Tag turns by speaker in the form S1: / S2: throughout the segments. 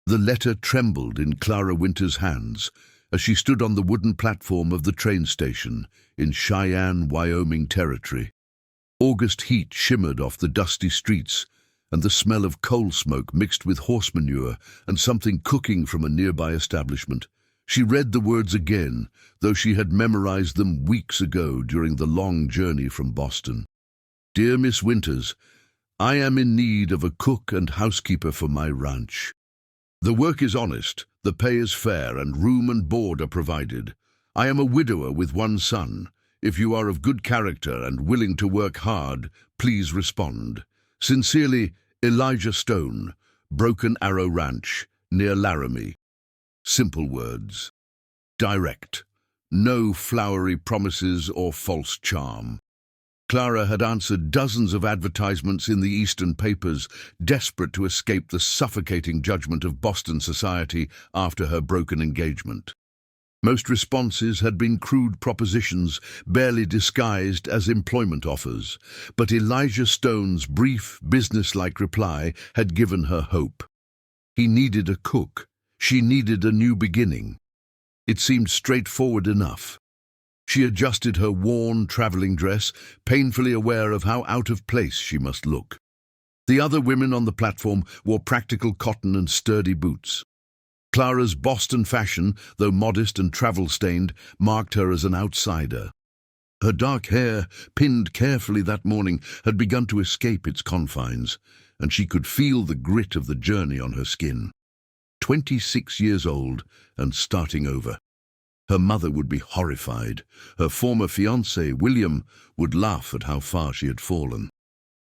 S1: The letter trembled in Clara Winter's hands as she stood on the wooden platform of the train station in Cheyenne, Wyoming territory. August heat shimmered off the dusty streets, and the smell of coal smoke mixed with horse manure and something cooking from a nearby establishment. She read the words again, though she had memorized them weeks ago during the long journey from Boston. Dear Miss Winters, I am in need of a cook and housekeeper for my ranch. The work is honest, the pay is fair, and room and board are provided. I am a widower with one son. If you are of good character and willing to work hard, please respond. Sincerely, Elijah Stone, Broken Arrow Ranch, near Laramie. Simple words. Direct. No flowery promises or false charm. Clara had answered dozens of advertisements in the Eastern papers, desperate to escape the suffocating judgment of Boston society after her broken engagement. Most responses had been crude propositions, barely disguised as employment offers, but Elijah Stone's brief, businesslike reply had given her hope. He needed a cook. She needed a new beginning. It seemed straightforward enough. She adjusted her worn traveling dress, painfully aware of how out of place she must look. The other women on the platform wore practical cotton and sturdy boots. Clara's Boston fashion, though modest and travel-stained, marked her as an outsider. Her dark hair, pinned carefully that morning, had begun to escape its confines, and she could feel the grit of the journey on her skin. 26 years old and starting over. Her mother would be horrified. Her former fiancé, William, would laugh at how far she had fallen.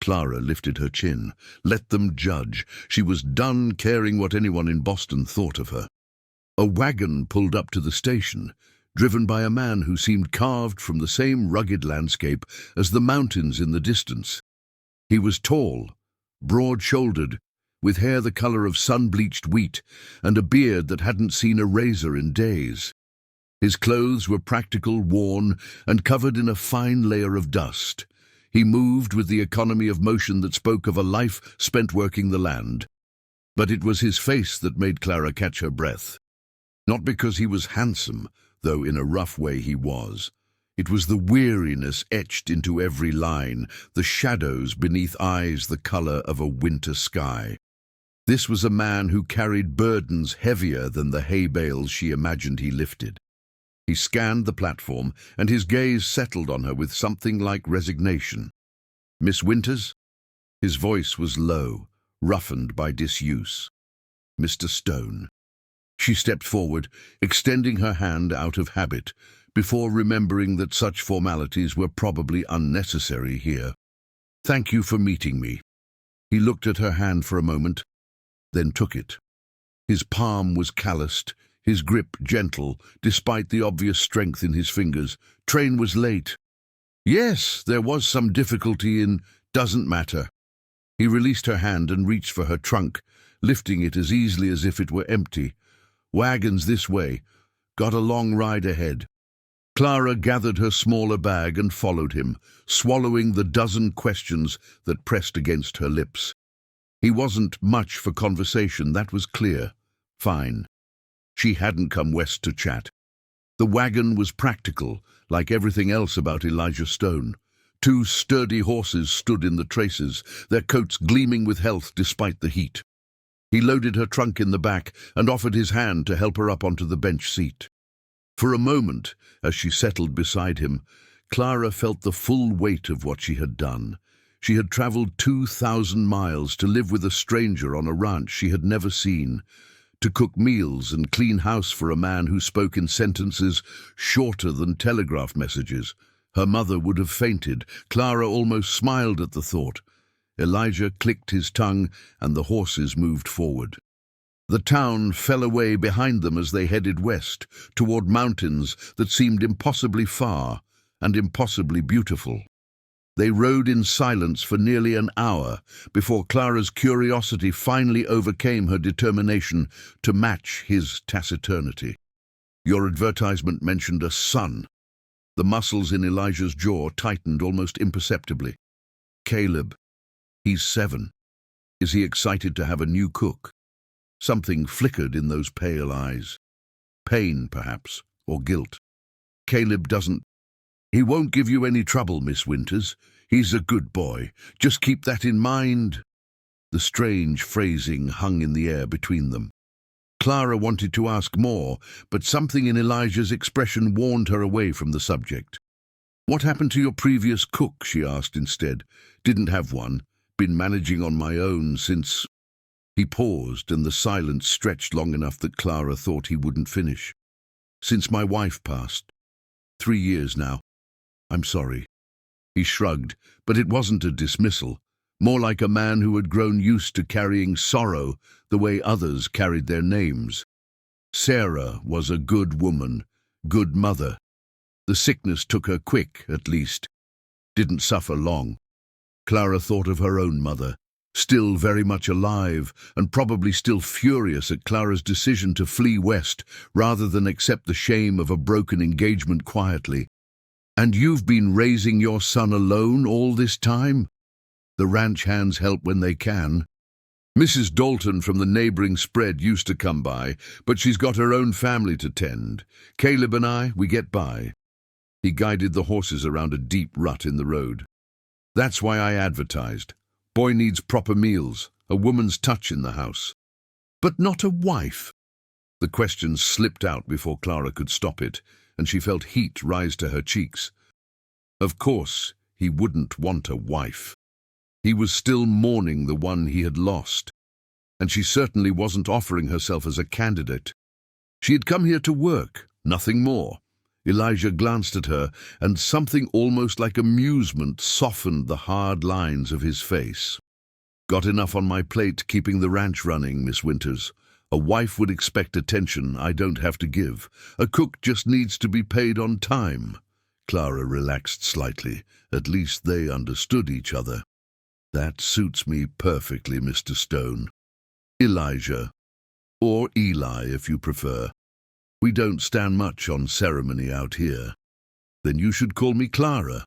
S1: Clara lifted her chin. Let them judge. She was done caring what anyone in Boston thought of her. A wagon pulled up to the station, driven by a man who seemed carved from the same rugged landscape as the mountains in the distance. He was tall, broad-shouldered, with hair the color of sun-bleached wheat and a beard that hadn't seen a razor in days. His clothes were practical, worn, and covered in a fine layer of dust. He moved with the economy of motion that spoke of a life spent working the land. But it was his face that made Clara catch her breath. Not because he was handsome, though in a rough way he was. It was the weariness etched into every line, the shadows beneath eyes the color of a winter sky. This was a man who carried burdens heavier than the hay bales she imagined he lifted. He scanned the platform, and his gaze settled on her with something like resignation. Miss Winters? His voice was low, roughened by disuse. Mr. Stone. She stepped forward, extending her hand out of habit, before remembering that such formalities were probably unnecessary here. Thank you for meeting me. He looked at her hand for a moment, then took it. His palm was calloused, his grip gentle, despite the obvious strength in his fingers. Train was late. Yes, there was some difficulty in doesn't matter. He released her hand and reached for her trunk, lifting it as easily as if it were empty. Wagons this way. Got a long ride ahead. Clara gathered her smaller bag and followed him, swallowing the dozen questions that pressed against her lips. He wasn't much for conversation, that was clear. Fine. She hadn't come west to chat. The wagon was practical, like everything else about Elijah Stone. 2 sturdy horses stood in the traces, their coats gleaming with health despite the heat. He loaded her trunk in the back and offered his hand to help her up onto the bench seat. For a moment, as she settled beside him, Clara felt the full weight of what she had done. She had traveled 2,000 miles to live with a stranger on a ranch she had never seen, to cook meals and clean house for a man who spoke in sentences shorter than telegraph messages. Her mother would have fainted. Clara almost smiled at the thought. Elijah clicked his tongue, and the horses moved forward. The town fell away behind them as they headed west, toward mountains that seemed impossibly far and impossibly beautiful. They rode in silence for nearly an hour before Clara's curiosity finally overcame her determination to match his taciturnity. Your advertisement mentioned a son. The muscles in Elijah's jaw tightened almost imperceptibly. Caleb. He's 7. Is he excited to have a new cook? Something flickered in those pale eyes. Pain, perhaps, or guilt. Caleb doesn't... He won't give you any trouble, Miss Winters. He's a good boy. Just keep that in mind. The strange phrasing hung in the air between them. Clara wanted to ask more, but something in Elijah's expression warned her away from the subject. "What happened to your previous cook?" she asked instead. "Didn't have one. Been managing on my own since—" He paused, and the silence stretched long enough that Clara thought he wouldn't finish. "Since my wife passed. 3 years now. I'm sorry." He shrugged, but it wasn't a dismissal, more like a man who had grown used to carrying sorrow the way others carried their names. Sarah was a good woman, good mother. The sickness took her quick, at least. Didn't suffer long. Clara thought of her own mother, still very much alive, and probably still furious at Clara's decision to flee west rather than accept the shame of a broken engagement quietly. "And you've been raising your son alone all this time?" The ranch hands help when they can. "Mrs. Dalton from the neighboring spread used to come by, but she's got her own family to tend. Caleb and I, we get by." He guided the horses around a deep rut in the road. "That's why I advertised. Boy needs proper meals, a woman's touch in the house." "But not a wife?" The question slipped out before Clara could stop it, and she felt heat rise to her cheeks. Of course, he wouldn't want a wife. He was still mourning the one he had lost, and she certainly wasn't offering herself as a candidate. She had come here to work, nothing more. Elijah glanced at her, and something almost like amusement softened the hard lines of his face. "Got enough on my plate keeping the ranch running, Miss Winters. A wife would expect attention I don't have to give. A cook just needs to be paid on time." Clara relaxed slightly. At least they understood each other. "That suits me perfectly, Mr. Stone. Elijah. Or Eli, if you prefer. We don't stand much on ceremony out here." "Then you should call me Clara."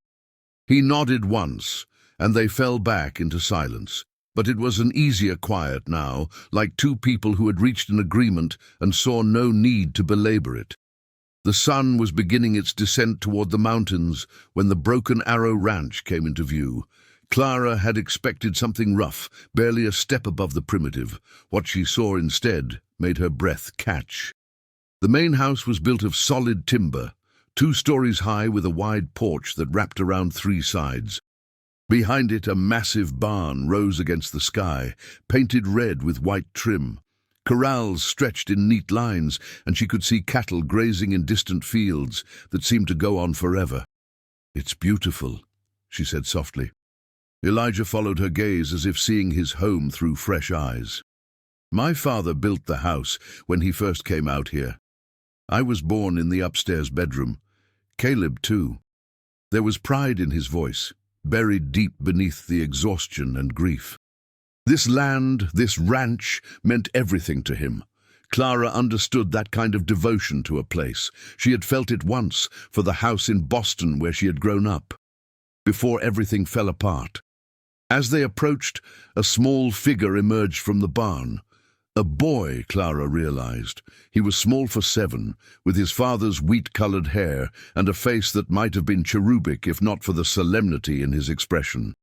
S1: He nodded once, and they fell back into silence. But it was an easier quiet now, like two people who had reached an agreement and saw no need to belabor it. The sun was beginning its descent toward the mountains when the Broken Arrow Ranch came into view. Clara had expected something rough, barely a step above the primitive. What she saw instead made her breath catch. The main house was built of solid timber, 2 stories high with a wide porch that wrapped around 3 sides. Behind it, a massive barn rose against the sky, painted red with white trim. Corrals stretched in neat lines, and she could see cattle grazing in distant fields that seemed to go on forever. "It's beautiful," she said softly. Elijah followed her gaze as if seeing his home through fresh eyes. "My father built the house when he first came out here. I was born in the upstairs bedroom. Caleb, too." There was pride in his voice, buried deep beneath the exhaustion and grief. This land, this ranch, meant everything to him. Clara understood that kind of devotion to a place. She had felt it once for the house in Boston where she had grown up, before everything fell apart. As they approached, a small figure emerged from the barn. A boy, Clara realized. He was small for 7, with his father's wheat-colored hair and a face that might have been cherubic if not for the solemnity in his expression.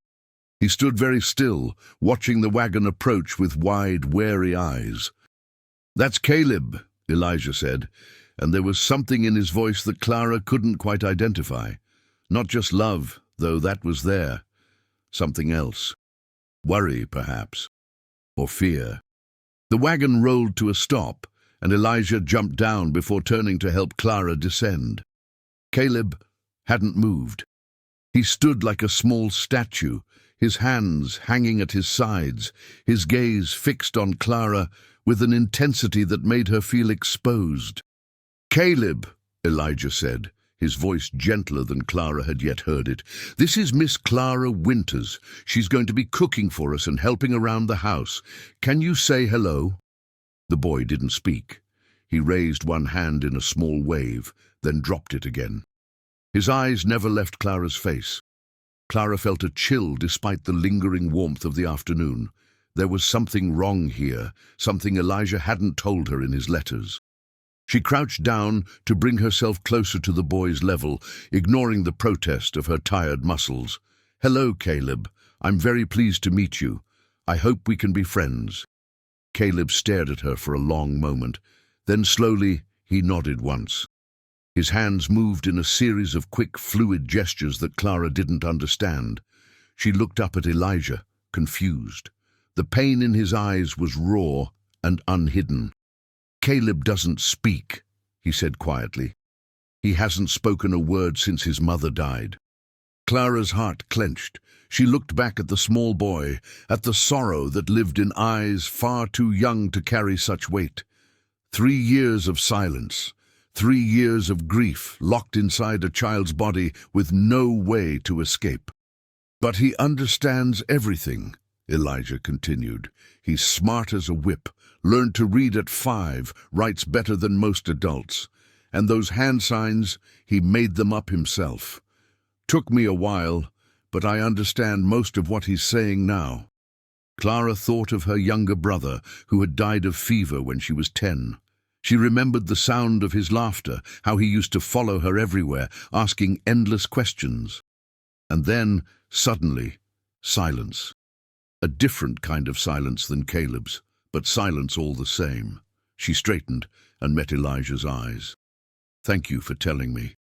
S1: He stood very still, watching the wagon approach with wide, wary eyes. "That's Caleb," Elijah said, and there was something in his voice that Clara couldn't quite identify. Not just love, though that was there. Something else. Worry, perhaps. Or fear. The wagon rolled to a stop, and Elijah jumped down before turning to help Clara descend. Caleb hadn't moved. He stood like a small statue, his hands hanging at his sides, his gaze fixed on Clara with an intensity that made her feel exposed. "Caleb," Elijah said, his voice gentler than Clara had yet heard it, "this is Miss Clara Winters. She's going to be cooking for us and helping around the house. Can you say hello?" The boy didn't speak. He raised one hand in a small wave, then dropped it again. His eyes never left Clara's face. Clara felt a chill despite the lingering warmth of the afternoon. There was something wrong here, something Elijah hadn't told her in his letters. She crouched down to bring herself closer to the boy's level, ignoring the protest of her tired muscles. "Hello, Caleb. I'm very pleased to meet you. I hope we can be friends." Caleb stared at her for a long moment. Then slowly, he nodded once. His hands moved in a series of quick, fluid gestures that Clara didn't understand. She looked up at Elijah, confused. The pain in his eyes was raw and unhidden. "Caleb doesn't speak," he said quietly. "He hasn't spoken a word since his mother died." Clara's heart clenched. She looked back at the small boy, at the sorrow that lived in eyes far too young to carry such weight. 3 years of silence, 3 years of grief locked inside a child's body with no way to escape. "But he understands everything," Elijah continued. "He's smart as a whip, learned to read at 5, writes better than most adults. And those hand signs, he made them up himself. Took me a while, but I understand most of what he's saying now." Clara thought of her younger brother, who had died of fever when she was 10. She remembered the sound of his laughter, how he used to follow her everywhere, asking endless questions. And then, suddenly, silence. A different kind of silence than Caleb's, but silence all the same. She straightened and met Elijah's eyes. "Thank you for telling me.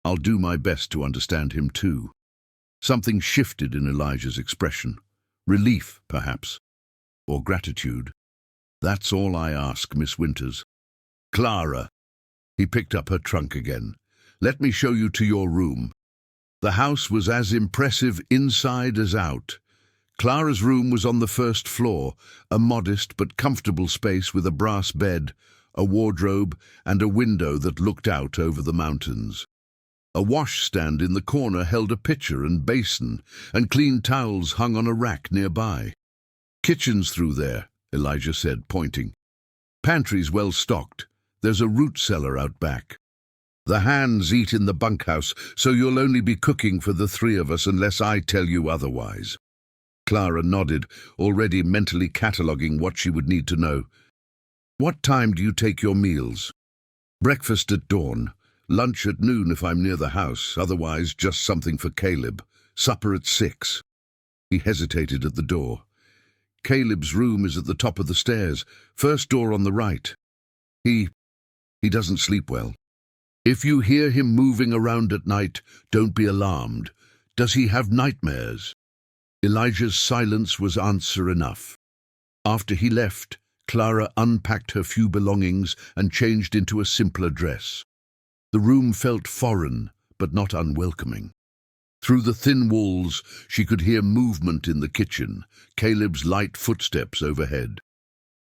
S1: I'll do my best to understand him too." Something shifted in Elijah's expression. Relief, perhaps, or gratitude. "That's all I ask, Miss Winters." "Clara." He picked up her trunk again. "Let me show you to your room." The house was as impressive inside as out. Clara's room was on the first floor, a modest but comfortable space with a brass bed, a wardrobe, and a window that looked out over the mountains. A washstand in the corner held a pitcher and basin, and clean towels hung on a rack nearby. "Kitchen's through there," Elijah said, pointing. "Pantry's well stocked. There's a root cellar out back. The hands eat in the bunkhouse, so you'll only be cooking for the 3 of us unless I tell you otherwise." Clara nodded, already mentally cataloguing what she would need to know. "What time do you take your meals?" "Breakfast at dawn. Lunch at noon if I'm near the house, otherwise just something for Caleb. Supper at 6. He hesitated at the door. "Caleb's room is at the top of the stairs, first door on the right. He doesn't sleep well. If you hear him moving around at night, don't be alarmed. Does he have nightmares?" Elijah's silence was answer enough. After he left, Clara unpacked her few belongings and changed into a simpler dress. The room felt foreign, but not unwelcoming. Through the thin walls, she could hear movement in the kitchen, Caleb's light footsteps overhead.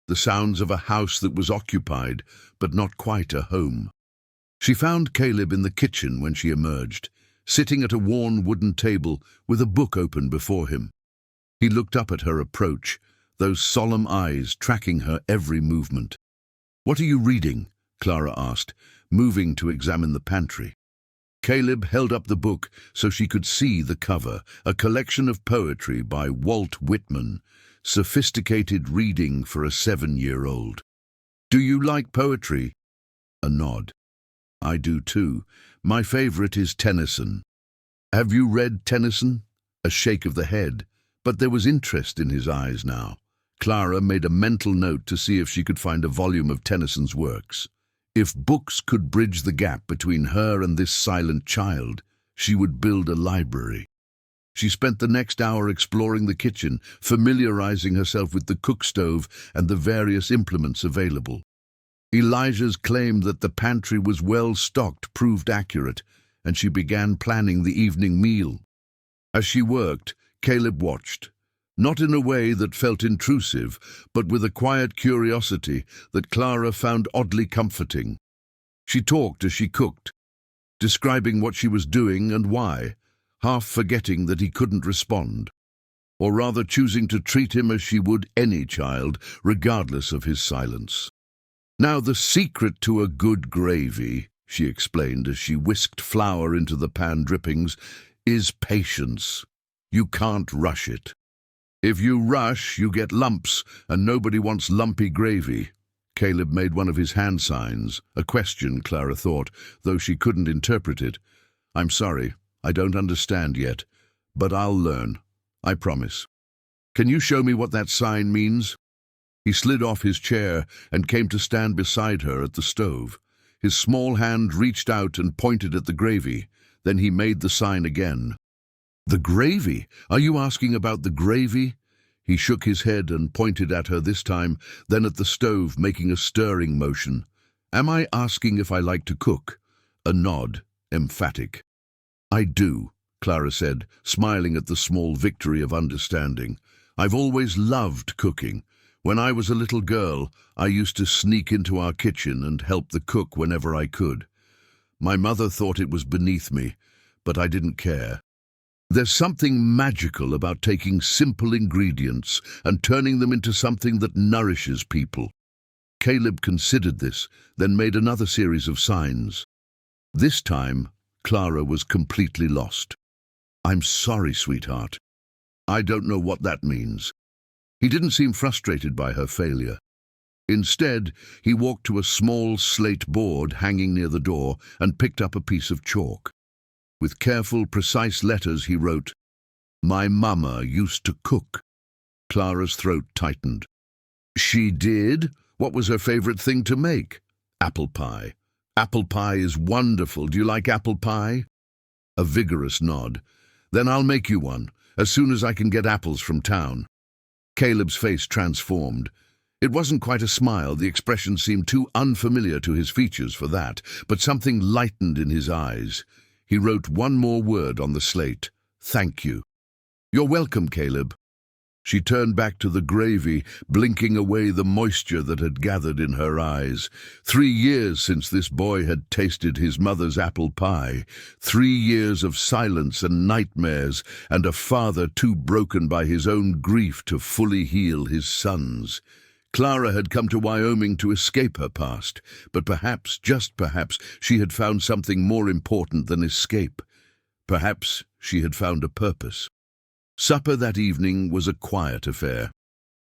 S1: The sounds of a house that was occupied, but not quite a home. She found Caleb in the kitchen when she emerged, sitting at a worn wooden table with a book open before him. He looked up at her approach, those solemn eyes tracking her every movement. "What are you reading?" Clara asked, moving to examine the pantry. Caleb held up the book so she could see the cover, a collection of poetry by Walt Whitman, sophisticated reading for a 7-year-old. "Do you like poetry?" A nod. "I do too. My favorite is Tennyson." "Have you read Tennyson?" A shake of the head, but there was interest in his eyes now. Clara made a mental note to see if she could find a volume of Tennyson's works. If books could bridge the gap between her and this silent child, she would build a library. She spent the next hour exploring the kitchen, familiarizing herself with the cook stove and the various implements available. Elijah's claim that the pantry was well stocked proved accurate, and she began planning the evening meal. As she worked, Caleb watched, not in a way that felt intrusive, but with a quiet curiosity that Clara found oddly comforting. She talked as she cooked, describing what she was doing and why, half forgetting that he couldn't respond, or rather choosing to treat him as she would any child, regardless of his silence. "Now the secret to a good gravy," she explained as she whisked flour into the pan drippings, "is patience. You can't rush it." If you rush, you get lumps, and nobody wants lumpy gravy. Caleb made one of his hand signs, a question, Clara thought, though she couldn't interpret it. I'm sorry, I don't understand yet, but I'll learn. I promise. Can you show me what that sign means? He slid off his chair and came to stand beside her at the stove. His small hand reached out and pointed at the gravy. Then he made the sign again. The gravy? Are you asking about the gravy? He shook his head and pointed at her this time, then at the stove, making a stirring motion. Am I asking if I like to cook? A nod, emphatic. I do, Clara said, smiling at the small victory of understanding. I've always loved cooking. When I was a little girl, I used to sneak into our kitchen and help the cook whenever I could. My mother thought it was beneath me, but I didn't care. There's something magical about taking simple ingredients and turning them into something that nourishes people. Caleb considered this, then made another series of signs. This time, Clara was completely lost. I'm sorry, sweetheart. I don't know what that means. He didn't seem frustrated by her failure. Instead, he walked to a small slate board hanging near the door and picked up a piece of chalk. With careful, precise letters he wrote, My mama used to cook. Clara's throat tightened. She did? What was her favorite thing to make? Apple pie. Apple pie is wonderful. Do you like apple pie? A vigorous nod. Then I'll make you one, as soon as I can get apples from town. Caleb's face transformed. It wasn't quite a smile, the expression seemed too unfamiliar to his features for that, but something lightened in his eyes. He wrote one more word on the slate. Thank you. You're welcome, Caleb. She turned back to the gravy, blinking away the moisture that had gathered in her eyes. 3 years since this boy had tasted his mother's apple pie. 3 years of silence and nightmares, and a father too broken by his own grief to fully heal his sons. Clara had come to Wyoming to escape her past, but perhaps, just perhaps, she had found something more important than escape. Perhaps she had found a purpose. Supper that evening was a quiet affair.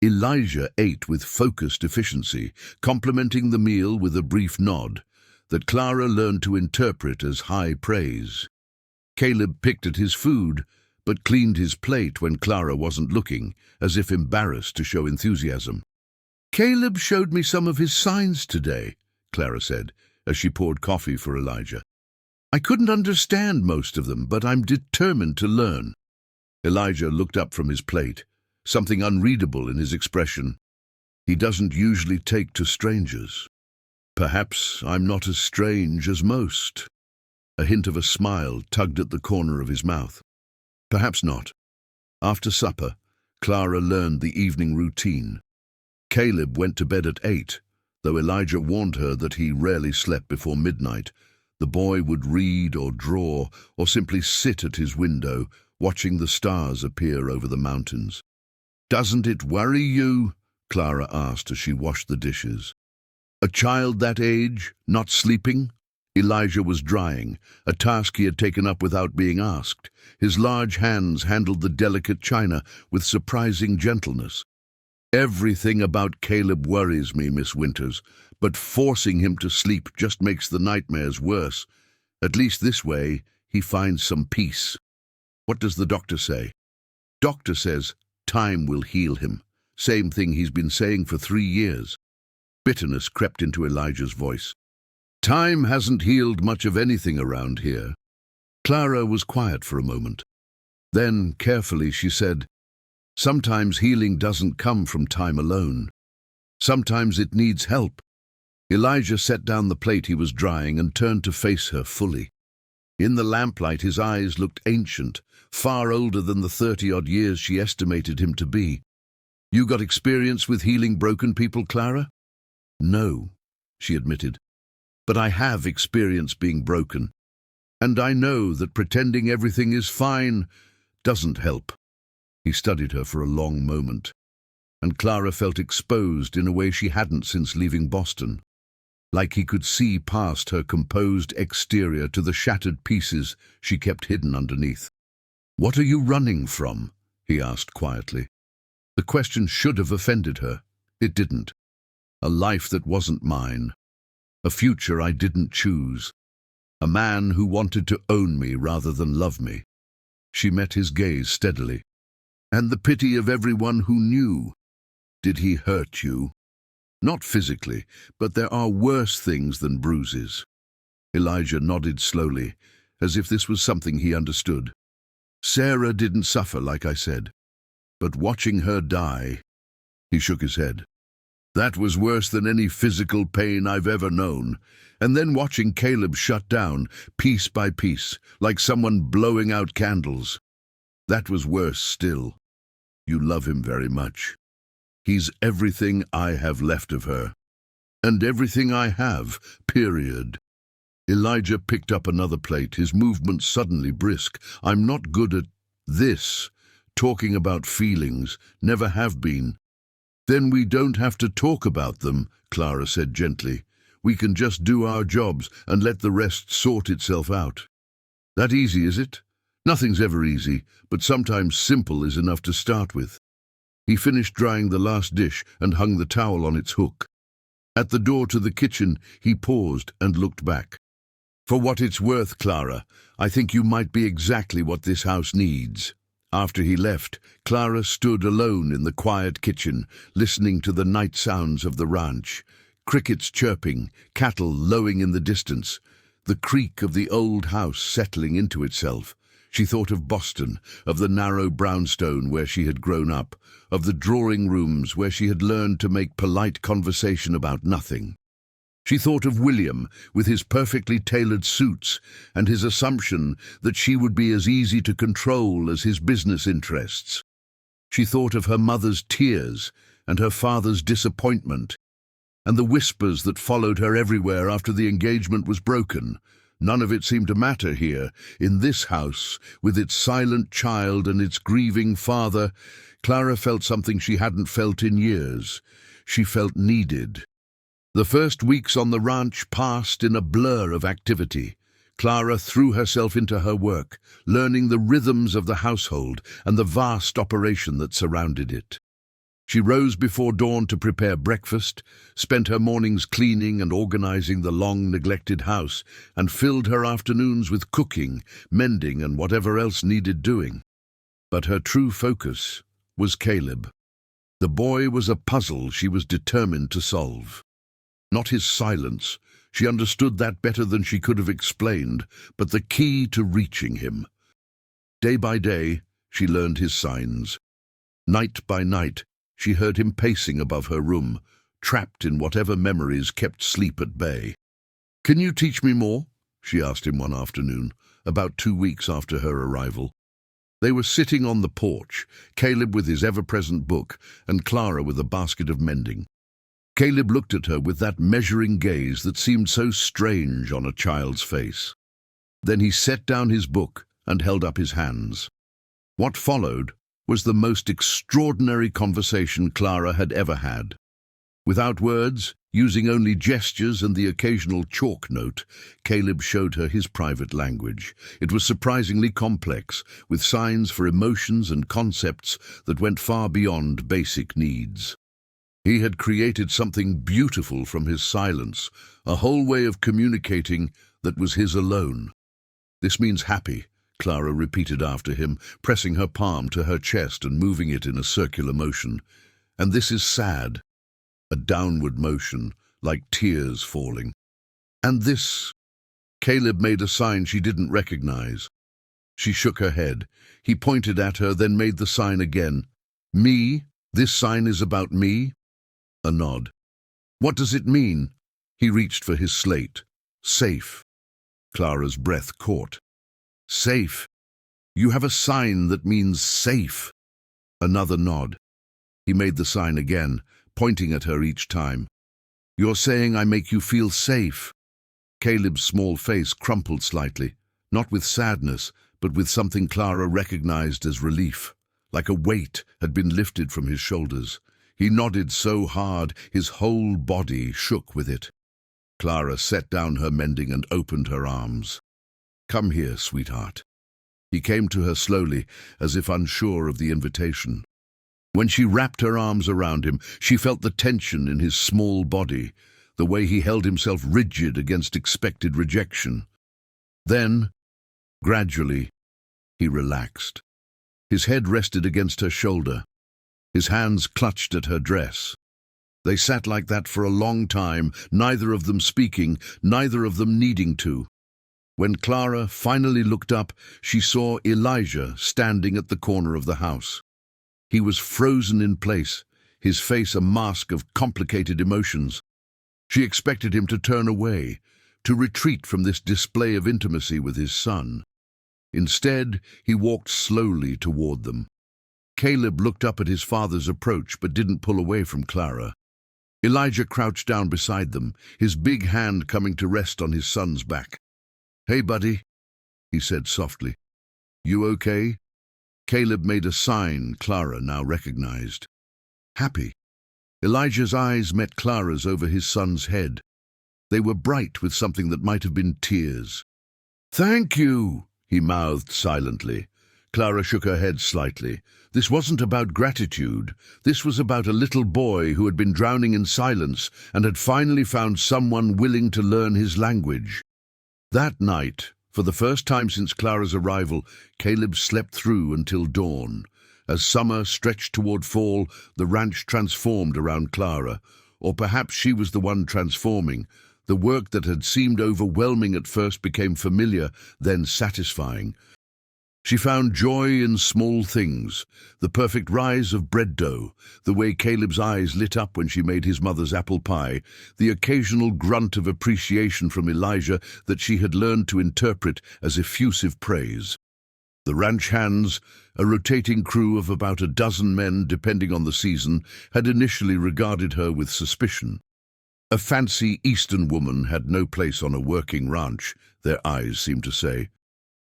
S1: Elijah ate with focused efficiency, complimenting the meal with a brief nod that Clara learned to interpret as high praise. Caleb picked at his food, but cleaned his plate when Clara wasn't looking, as if embarrassed to show enthusiasm. Caleb showed me some of his signs today, Clara said, as she poured coffee for Elijah. I couldn't understand most of them, but I'm determined to learn. Elijah looked up from his plate, something unreadable in his expression. He doesn't usually take to strangers. Perhaps I'm not as strange as most. A hint of a smile tugged at the corner of his mouth. Perhaps not. After supper, Clara learned the evening routine. Caleb went to bed at 8, though Elijah warned her that he rarely slept before midnight. The boy would read or draw or simply sit at his window, watching the stars appear over the mountains. Doesn't it worry you? Clara asked as she washed the dishes. A child that age, not sleeping? Elijah was drying, a task he had taken up without being asked. His large hands handled the delicate china with surprising gentleness. Everything about Caleb worries me, Miss Winters, but forcing him to sleep just makes the nightmares worse. At least this way, he finds some peace. What does the doctor say? Doctor says time will heal him. Same thing he's been saying for 3 years. Bitterness crept into Elijah's voice. Time hasn't healed much of anything around here. Clara was quiet for a moment. Then, carefully, she said, Sometimes healing doesn't come from time alone. Sometimes it needs help. Elijah set down the plate he was drying and turned to face her fully. In the lamplight, his eyes looked ancient, far older than the 30-odd years she estimated him to be. You got experience with healing broken people, Clara? No, she admitted. But I have experience being broken. And I know that pretending everything is fine doesn't help. He studied her for a long moment, and Clara felt exposed in a way she hadn't since leaving Boston, like he could see past her composed exterior to the shattered pieces she kept hidden underneath. What are you running from? He asked quietly. The question should have offended her. It didn't. A life that wasn't mine. A future I didn't choose. A man who wanted to own me rather than love me. She met his gaze steadily. And the pity of everyone who knew. Did he hurt you? Not physically, but there are worse things than bruises. Elijah nodded slowly, as if this was something he understood. Sarah didn't suffer, like I said. But watching her die, he shook his head. That was worse than any physical pain I've ever known. And then watching Caleb shut down, piece by piece, like someone blowing out candles. That was worse still. You love him very much. He's everything I have left of her. And everything I have, period. Elijah picked up another plate, his movements suddenly brisk. I'm not good at this, talking about feelings, never have been. Then we don't have to talk about them, Clara said gently. We can just do our jobs and let the rest sort itself out. That easy, is it? Nothing's ever easy, but sometimes simple is enough to start with. He finished drying the last dish and hung the towel on its hook. At the door to the kitchen, he paused and looked back. For what it's worth, Clara, I think you might be exactly what this house needs. After he left, Clara stood alone in the quiet kitchen, listening to the night sounds of the ranch. Crickets chirping, cattle lowing in the distance, the creak of the old house settling into itself. She thought of Boston, of the narrow brownstone where she had grown up, of the drawing rooms where she had learned to make polite conversation about nothing. She thought of William, with his perfectly tailored suits, and his assumption that she would be as easy to control as his business interests. She thought of her mother's tears and her father's disappointment, and the whispers that followed her everywhere after the engagement was broken. None of it seemed to matter here, in this house, with its silent child and its grieving father. Clara felt something she hadn't felt in years. She felt needed. The first weeks on the ranch passed in a blur of activity. Clara threw herself into her work, learning the rhythms of the household and the vast operation that surrounded it. She rose before dawn to prepare breakfast, spent her mornings cleaning and organizing the long-neglected house, and filled her afternoons with cooking, mending, and whatever else needed doing. But her true focus was Caleb. The boy was a puzzle she was determined to solve. Not his silence, she understood that better than she could have explained, but the key to reaching him. Day by day, she learned his signs. Night by night, she heard him pacing above her room, trapped in whatever memories kept sleep at bay. "Can you teach me more?" she asked him one afternoon, about 2 weeks after her arrival. They were sitting on the porch, Caleb with his ever-present book, and Clara with a basket of mending. Caleb looked at her with that measuring gaze that seemed so strange on a child's face. Then he set down his book and held up his hands. What followed was the most extraordinary conversation Clara had ever had. Without words, using only gestures and the occasional chalk note, Caleb showed her his private language. It was surprisingly complex, with signs for emotions and concepts that went far beyond basic needs. He had created something beautiful from his silence, a whole way of communicating that was his alone. "This means happy," Clara repeated after him, pressing her palm to her chest and moving it in a circular motion. "And this is sad," a downward motion, like tears falling. "And this—" Caleb made a sign she didn't recognize. She shook her head. He pointed at her, then made the sign again. "Me? This sign is about me?" A nod. "What does it mean?" He reached for his slate. "Safe." Clara's breath caught. "Safe? You have a sign that means safe." Another nod. He made the sign again, pointing at her each time. "You're saying I make you feel safe?" Caleb's small face crumpled slightly, not with sadness, but with something Clara recognized as relief, like a weight had been lifted from his shoulders. He nodded so hard his whole body shook with it. Clara set down her mending and opened her arms. "Come here, sweetheart." He came to her slowly, as if unsure of the invitation. When she wrapped her arms around him, she felt the tension in his small body, the way he held himself rigid against expected rejection. Then, gradually, he relaxed. His head rested against her shoulder. His hands clutched at her dress. They sat like that for a long time, neither of them speaking, neither of them needing to. When Clara finally looked up, she saw Elijah standing at the corner of the house. He was frozen in place, his face a mask of complicated emotions. She expected him to turn away, to retreat from this display of intimacy with his son. Instead, he walked slowly toward them. Caleb looked up at his father's approach but didn't pull away from Clara. Elijah crouched down beside them, his big hand coming to rest on his son's back. "Hey, buddy," he said softly. "You okay?" Caleb made a sign Clara now recognized. "Happy." Elijah's eyes met Clara's over his son's head. They were bright with something that might have been tears. "Thank you," he mouthed silently. Clara shook her head slightly. This wasn't about gratitude. This was about a little boy who had been drowning in silence and had finally found someone willing to learn his language. That night, for the first time since Clara's arrival, Caleb slept through until dawn. As summer stretched toward fall, the ranch transformed around Clara. Or perhaps she was the one transforming. The work that had seemed overwhelming at first became familiar, then satisfying. She found joy in small things, the perfect rise of bread dough, the way Caleb's eyes lit up when she made his mother's apple pie, the occasional grunt of appreciation from Elijah that she had learned to interpret as effusive praise. The ranch hands, a rotating crew of about a dozen men depending on the season, had initially regarded her with suspicion. A fancy Eastern woman had no place on a working ranch, their eyes seemed to say.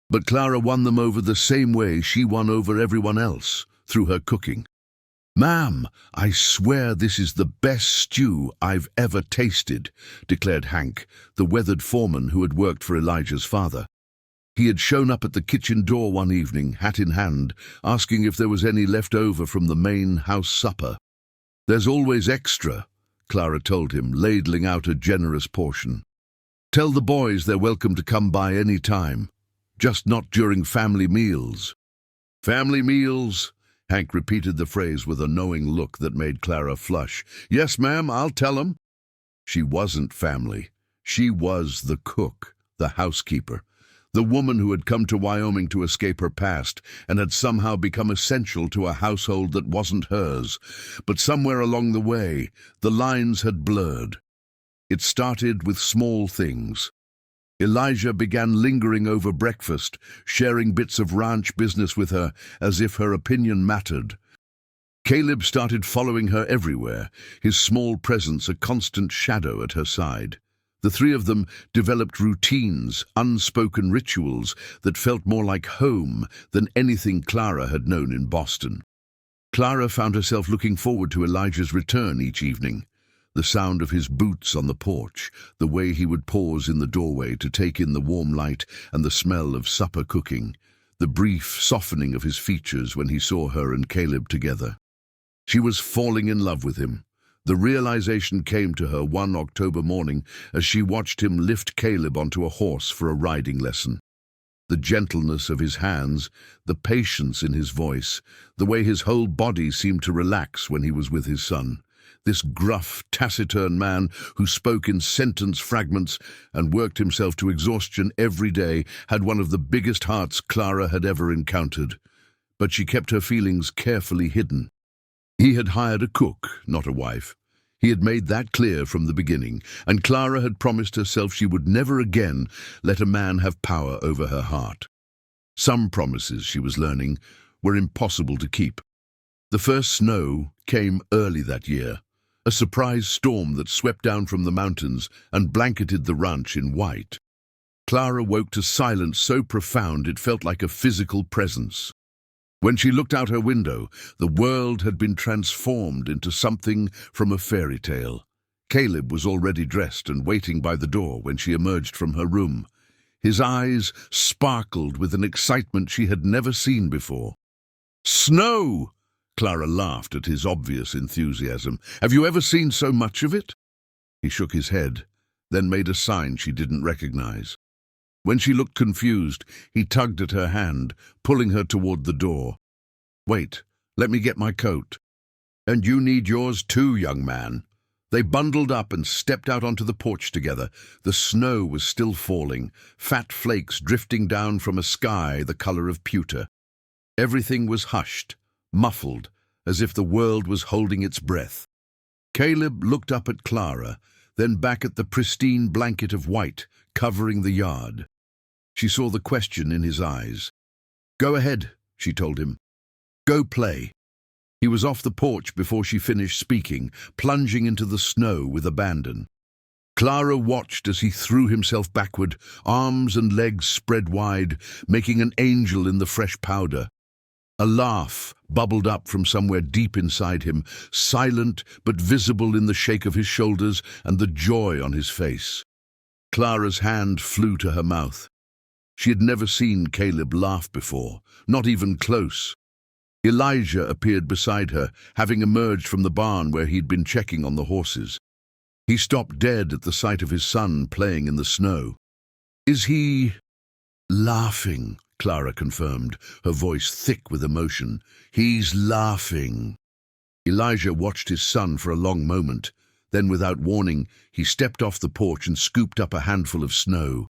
S1: But Clara won them over the same way she won over everyone else, through her cooking. "Ma'am, I swear this is the best stew I've ever tasted," declared Hank, the weathered foreman who had worked for Elijah's father. He had shown up at the kitchen door one evening, hat in hand, asking if there was any left over from the main house supper. "There's always extra," Clara told him, ladling out a generous portion. "Tell the boys they're welcome to come by any time. Just not during family meals." "Family meals?" Hank repeated the phrase with a knowing look that made Clara flush. "Yes, ma'am, I'll tell 'em." She wasn't family. She was the cook, the housekeeper, the woman who had come to Wyoming to escape her past and had somehow become essential to a household that wasn't hers. But somewhere along the way, the lines had blurred. It started with small things. Elijah began lingering over breakfast, sharing bits of ranch business with her as if her opinion mattered. Caleb started following her everywhere, his small presence a constant shadow at her side. The three of them developed routines, unspoken rituals that felt more like home than anything Clara had known in Boston. Clara found herself looking forward to Elijah's return each evening. The sound of his boots on the porch, the way he would pause in the doorway to take in the warm light and the smell of supper cooking, the brief softening of his features when he saw her and Caleb together. She was falling in love with him. The realization came to her one October morning as she watched him lift Caleb onto a horse for a riding lesson. The gentleness of his hands, the patience in his voice, the way his whole body seemed to relax when he was with his son. This gruff, taciturn man who spoke in sentence fragments and worked himself to exhaustion every day had one of the biggest hearts Clara had ever encountered. But she kept her feelings carefully hidden. He had hired a cook, not a wife. He had made that clear from the beginning, and Clara had promised herself she would never again let a man have power over her heart. Some promises, she was learning, were impossible to keep. The first snow came early that year. A surprise storm that swept down from the mountains and blanketed the ranch in white. Clara woke to silence so profound it felt like a physical presence. When she looked out her window, the world had been transformed into something from a fairy tale. Caleb was already dressed and waiting by the door when she emerged from her room. His eyes sparkled with an excitement she had never seen before. "Snow!" Clara laughed at his obvious enthusiasm. "Have you ever seen so much of it?" He shook his head, then made a sign she didn't recognize. When she looked confused, he tugged at her hand, pulling her toward the door. "Wait, let me get my coat." "And you need yours too, young man." They bundled up and stepped out onto the porch together. The snow was still falling, fat flakes drifting down from a sky the color of pewter. Everything was hushed, muffled, as if the world was holding its breath. Caleb looked up at Clara, then back at the pristine blanket of white covering the yard. She saw the question in his eyes. "Go ahead," she told him. "Go play." He was off the porch before she finished speaking, plunging into the snow with abandon. Clara watched as he threw himself backward, arms and legs spread wide, making an angel in the fresh powder. A laugh bubbled up from somewhere deep inside him, silent but visible in the shake of his shoulders and the joy on his face. Clara's hand flew to her mouth. She had never seen Caleb laugh before, not even close. Elijah appeared beside her, having emerged from the barn where he'd been checking on the horses. He stopped dead at the sight of his son playing in the snow. "Is he laughing?" Clara confirmed, her voice thick with emotion. "He's laughing." Elijah watched his son for a long moment. Then, without warning, he stepped off the porch and scooped up a handful of snow.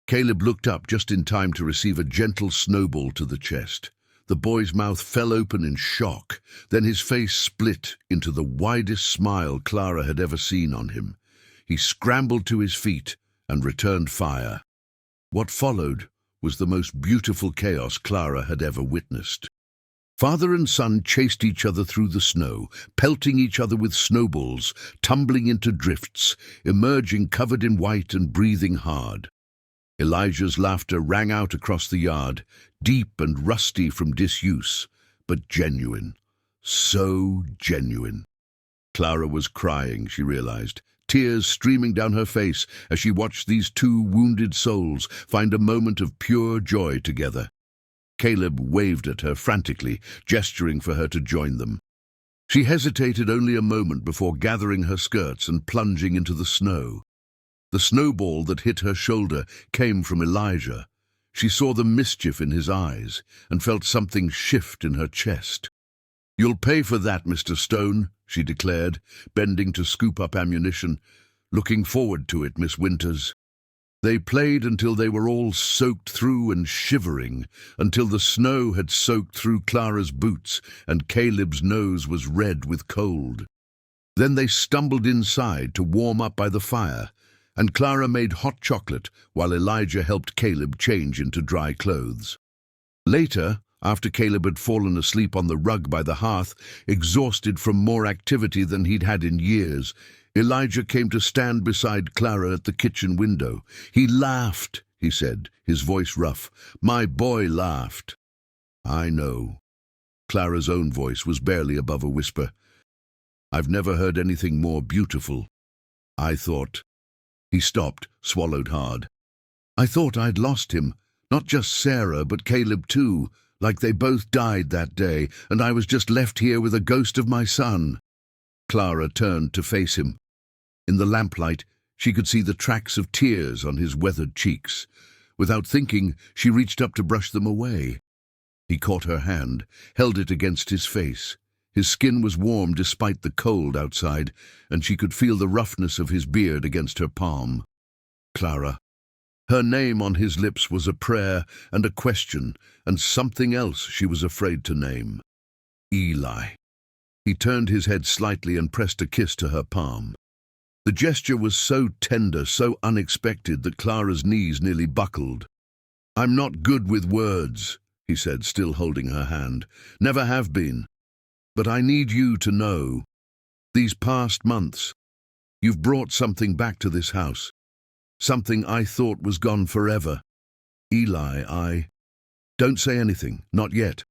S1: Caleb looked up just in time to receive a gentle snowball to the chest. The boy's mouth fell open in shock. Then his face split into the widest smile Clara had ever seen on him. He scrambled to his feet and returned fire. What followed was the most beautiful chaos Clara had ever witnessed. Father and son chased each other through the snow, pelting each other with snowballs, tumbling into drifts, emerging covered in white and breathing hard. Elijah's laughter rang out across the yard, deep and rusty from disuse, but genuine. So genuine. Clara was crying, she realized, tears streaming down her face as she watched these two wounded souls find a moment of pure joy together. Caleb waved at her frantically, gesturing for her to join them. She hesitated only a moment before gathering her skirts and plunging into the snow. The snowball that hit her shoulder came from Elijah. She saw the mischief in his eyes and felt something shift in her chest. "You'll pay for that, Mr. Stone," she declared, bending to scoop up ammunition. "Looking forward to it, Miss Winters." They played until they were all soaked through and shivering, until the snow had soaked through Clara's boots and Caleb's nose was red with cold. Then they stumbled inside to warm up by the fire, and Clara made hot chocolate while Elijah helped Caleb change into dry clothes. Later, after Caleb had fallen asleep on the rug by the hearth, exhausted from more activity than he'd had in years, Elijah came to stand beside Clara at the kitchen window. "He laughed," he said, his voice rough. "My boy laughed." "I know." Clara's own voice was barely above a whisper. "I've never heard anything more beautiful. I thought—" He stopped, swallowed hard. "I thought I'd lost him. Not just Sarah, but Caleb too. Like they both died that day, and I was just left here with a ghost of my son." Clara turned to face him. In the lamplight, she could see the tracks of tears on his weathered cheeks. Without thinking, she reached up to brush them away. He caught her hand, held it against his face. His skin was warm despite the cold outside, and she could feel the roughness of his beard against her palm. Clara. Her name on his lips was a prayer and a question, and something else she was afraid to name. Eli. He turned his head slightly and pressed a kiss to her palm. The gesture was so tender, so unexpected that Clara's knees nearly buckled. "I'm not good with words," he said, still holding her hand. "Never have been. But I need you to know. These past months, you've brought something back to this house. Something I thought was gone forever. Eli, Don't say anything, not yet."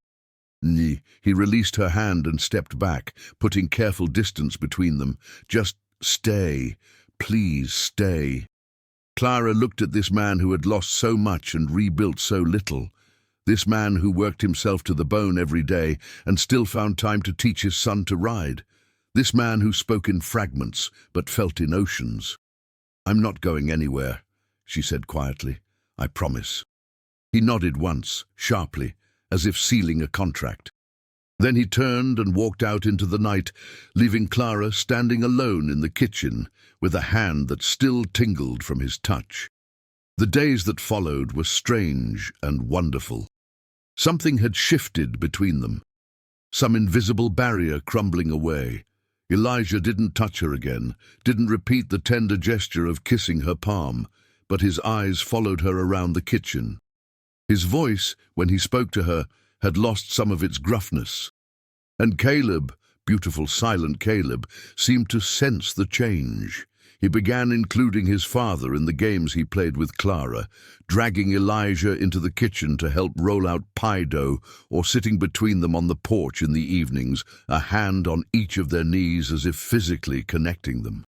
S1: He released her hand and stepped back, putting careful distance between them. "Just stay. Please stay." Clara looked at this man who had lost so much and rebuilt so little. This man who worked himself to the bone every day and still found time to teach his son to ride. This man who spoke in fragments but felt in oceans. "I'm not going anywhere," she said quietly. "I promise." He nodded once, sharply, as if sealing a contract. Then he turned and walked out into the night, leaving Clara standing alone in the kitchen with a hand that still tingled from his touch. The days that followed were strange and wonderful. Something had shifted between them, some invisible barrier crumbling away. Elijah didn't touch her again, didn't repeat the tender gesture of kissing her palm, but his eyes followed her around the kitchen. His voice, when he spoke to her, had lost some of its gruffness. And Caleb, beautiful silent Caleb, seemed to sense the change. He began including his father in the games he played with Clara, dragging Elijah into the kitchen to help roll out pie dough, or sitting between them on the porch in the evenings, a hand on each of their knees as if physically connecting them.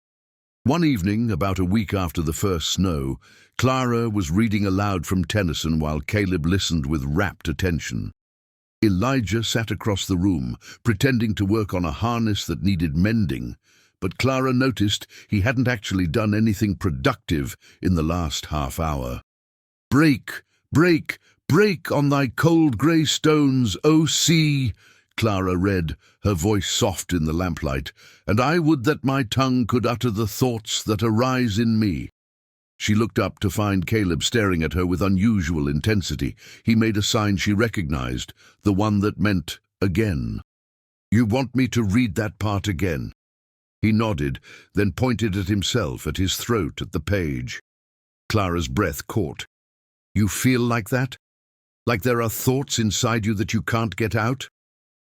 S1: One evening, about a week after the first snow, Clara was reading aloud from Tennyson while Caleb listened with rapt attention. Elijah sat across the room, pretending to work on a harness that needed mending, but Clara noticed he hadn't actually done anything productive in the last half hour. "Break, break, break on thy cold grey stones, O sea," Clara read, her voice soft in the lamplight, "and I would that my tongue could utter the thoughts that arise in me." She looked up to find Caleb staring at her with unusual intensity. He made a sign she recognized, the one that meant again. "You want me to read that part again?" He nodded, then pointed at himself, at his throat, at the page. Clara's breath caught. "You feel like that? Like there are thoughts inside you that you can't get out?"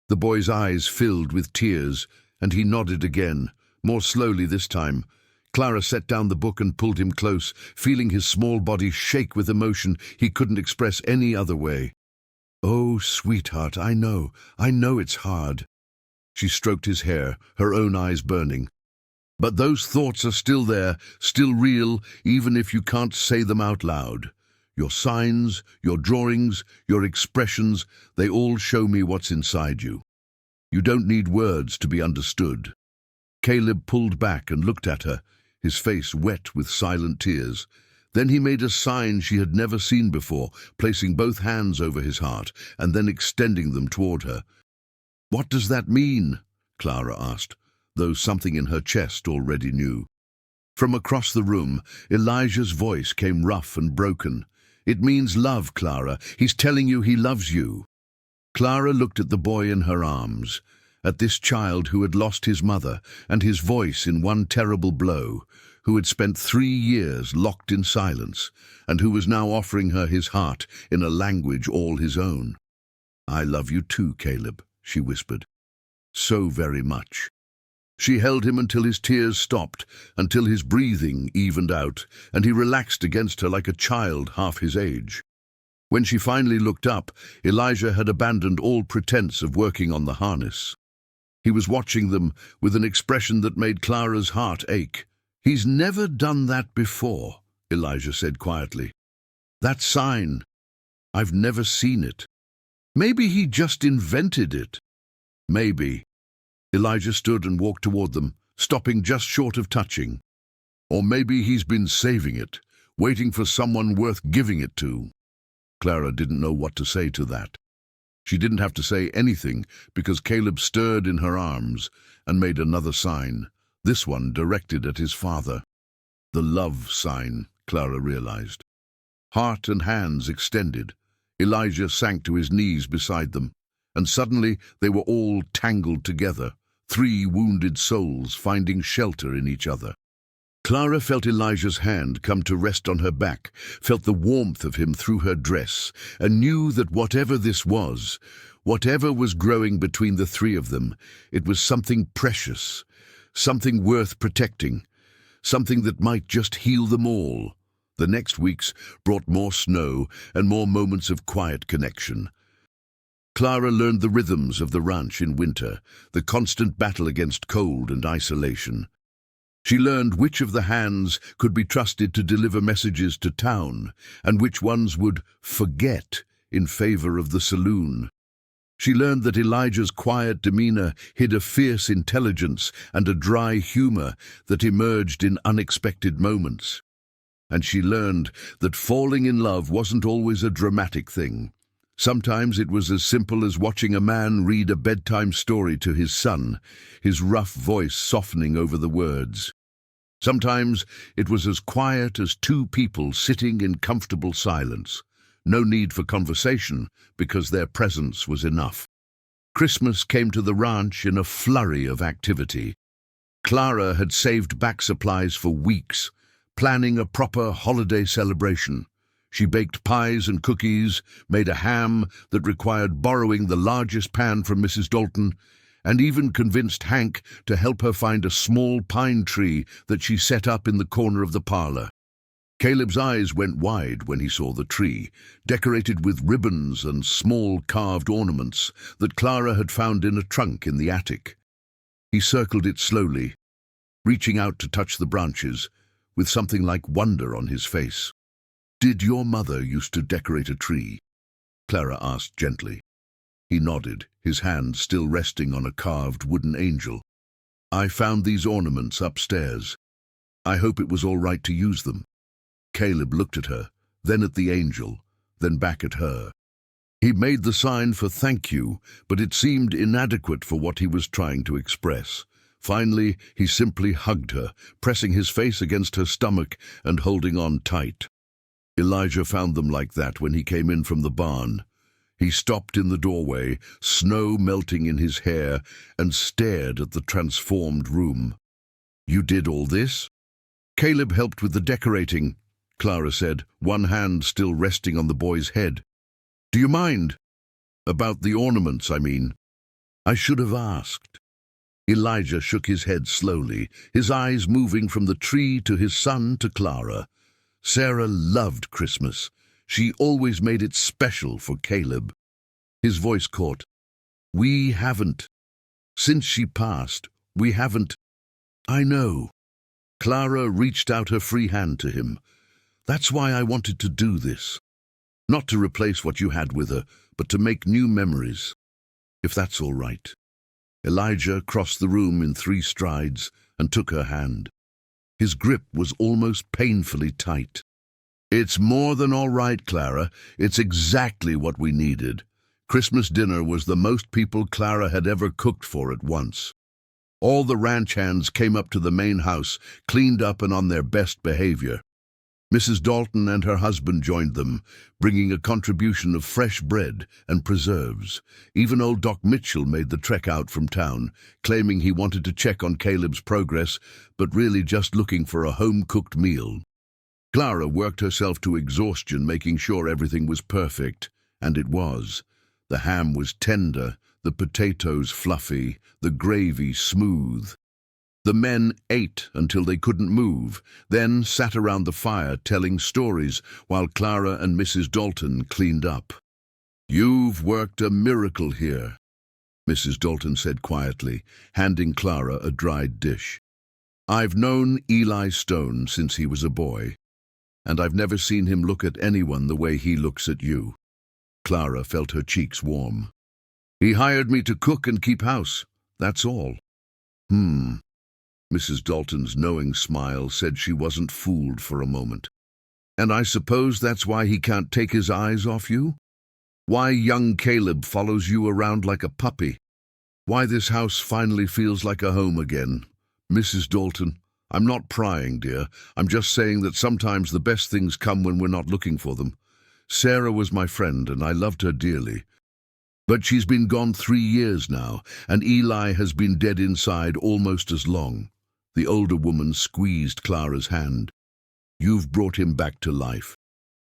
S1: The boy's eyes filled with tears, and he nodded again, more slowly this time. Clara set down the book and pulled him close, feeling his small body shake with emotion he couldn't express any other way. "Oh, sweetheart, I know it's hard." She stroked his hair, her own eyes burning. "But those thoughts are still there, still real, even if you can't say them out loud. Your signs, your drawings, your expressions, they all show me what's inside you. You don't need words to be understood." Caleb pulled back and looked at her, his face wet with silent tears. Then he made a sign she had never seen before, placing both hands over his heart and then extending them toward her. "What does that mean?" Clara asked, though something in her chest already knew. From across the room, Elijah's voice came rough and broken. "It means love, Clara. He's telling you he loves you." Clara looked at the boy in her arms, at this child who had lost his mother and his voice in one terrible blow, who had spent 3 years locked in silence, and who was now offering her his heart in a language all his own. "I love you too, Caleb," she whispered. "So very much." She held him until his tears stopped, until his breathing evened out, and he relaxed against her like a child half his age. When she finally looked up, Elijah had abandoned all pretense of working on the harness. He was watching them with an expression that made Clara's heart ache. "He's never done that before," Elijah said quietly. "That sign, I've never seen it. Maybe he just invented it." "Maybe." Elijah stood and walked toward them, stopping just short of touching. "Or maybe he's been saving it, waiting for someone worth giving it to." Clara didn't know what to say to that. She didn't have to say anything because Caleb stirred in her arms and made another sign, this one directed at his father. The love sign, Clara realized. Heart and hands extended. Elijah sank to his knees beside them, and suddenly they were all tangled together, 3 wounded souls finding shelter in each other. Clara felt Elijah's hand come to rest on her back, felt the warmth of him through her dress, and knew that whatever this was, whatever was growing between the 3 of them, it was something precious, something worth protecting, something that might just heal them all. The next weeks brought more snow and more moments of quiet connection. Clara learned the rhythms of the ranch in winter, the constant battle against cold and isolation. She learned which of the hands could be trusted to deliver messages to town, and which ones would forget in favor of the saloon. She learned that Elijah's quiet demeanor hid a fierce intelligence and a dry humor that emerged in unexpected moments. And she learned that falling in love wasn't always a dramatic thing. Sometimes it was as simple as watching a man read a bedtime story to his son, his rough voice softening over the words. Sometimes it was as quiet as two people sitting in comfortable silence. No need for conversation, because their presence was enough. Christmas came to the ranch in a flurry of activity. Clara had saved back supplies for weeks, planning a proper holiday celebration. She baked pies and cookies, made a ham that required borrowing the largest pan from Mrs. Dalton, and even convinced Hank to help her find a small pine tree that she set up in the corner of the parlor. Caleb's eyes went wide when he saw the tree, decorated with ribbons and small carved ornaments that Clara had found in a trunk in the attic. He circled it slowly, reaching out to touch the branches, with something like wonder on his face. "Did your mother used to decorate a tree?" Clara asked gently. He nodded, his hand still resting on a carved wooden angel. "I found these ornaments upstairs. I hope it was all right to use them." Caleb looked at her, then at the angel, then back at her. He made the sign for thank you, but it seemed inadequate for what he was trying to express. Finally, he simply hugged her, pressing his face against her stomach and holding on tight. Elijah found them like that when he came in from the barn. He stopped in the doorway, snow melting in his hair, and stared at the transformed room. "You did all this?" "Caleb helped with the decorating," Clara said, one hand still resting on the boy's head. "Do you mind? About the ornaments, I mean." "I should have asked." Elijah shook his head slowly, his eyes moving from the tree to his son to Clara. Sarah loved Christmas. She always made it special for Caleb. His voice caught. "We haven't. Since she passed, we haven't." "I know." Clara reached out her free hand to him. "That's why I wanted to do this. Not to replace what you had with her, but to make new memories. If that's all right." Elijah crossed the room in 3 strides and took her hand. His grip was almost painfully tight. "It's more than all right, Clara. It's exactly what we needed." Christmas dinner was the most people Clara had ever cooked for at once. All the ranch hands came up to the main house, cleaned up and on their best behavior. Mrs. Dalton and her husband joined them, bringing a contribution of fresh bread and preserves. Even old Doc Mitchell made the trek out from town, claiming he wanted to check on Caleb's progress, but really just looking for a home-cooked meal. Clara worked herself to exhaustion, making sure everything was perfect, and it was. The ham was tender, the potatoes fluffy, the gravy smooth. The men ate until they couldn't move, then sat around the fire telling stories while Clara and Mrs. Dalton cleaned up. "You've worked a miracle here," Mrs. Dalton said quietly, handing Clara a dried dish. "I've known Eli Stone since he was a boy, and I've never seen him look at anyone the way he looks at you." Clara felt her cheeks warm. "He hired me to cook and keep house, that's all." Mrs. Dalton's knowing smile said she wasn't fooled for a moment. "And I suppose that's why he can't take his eyes off you? Why young Caleb follows you around like a puppy? Why this house finally feels like a home again? Mrs. Dalton, I'm not prying, dear. I'm just saying that sometimes the best things come when we're not looking for them. Sarah was my friend, and I loved her dearly. But she's been gone 3 years now, and Eli has been dead inside almost as long." The older woman squeezed Clara's hand. "You've brought him back to life.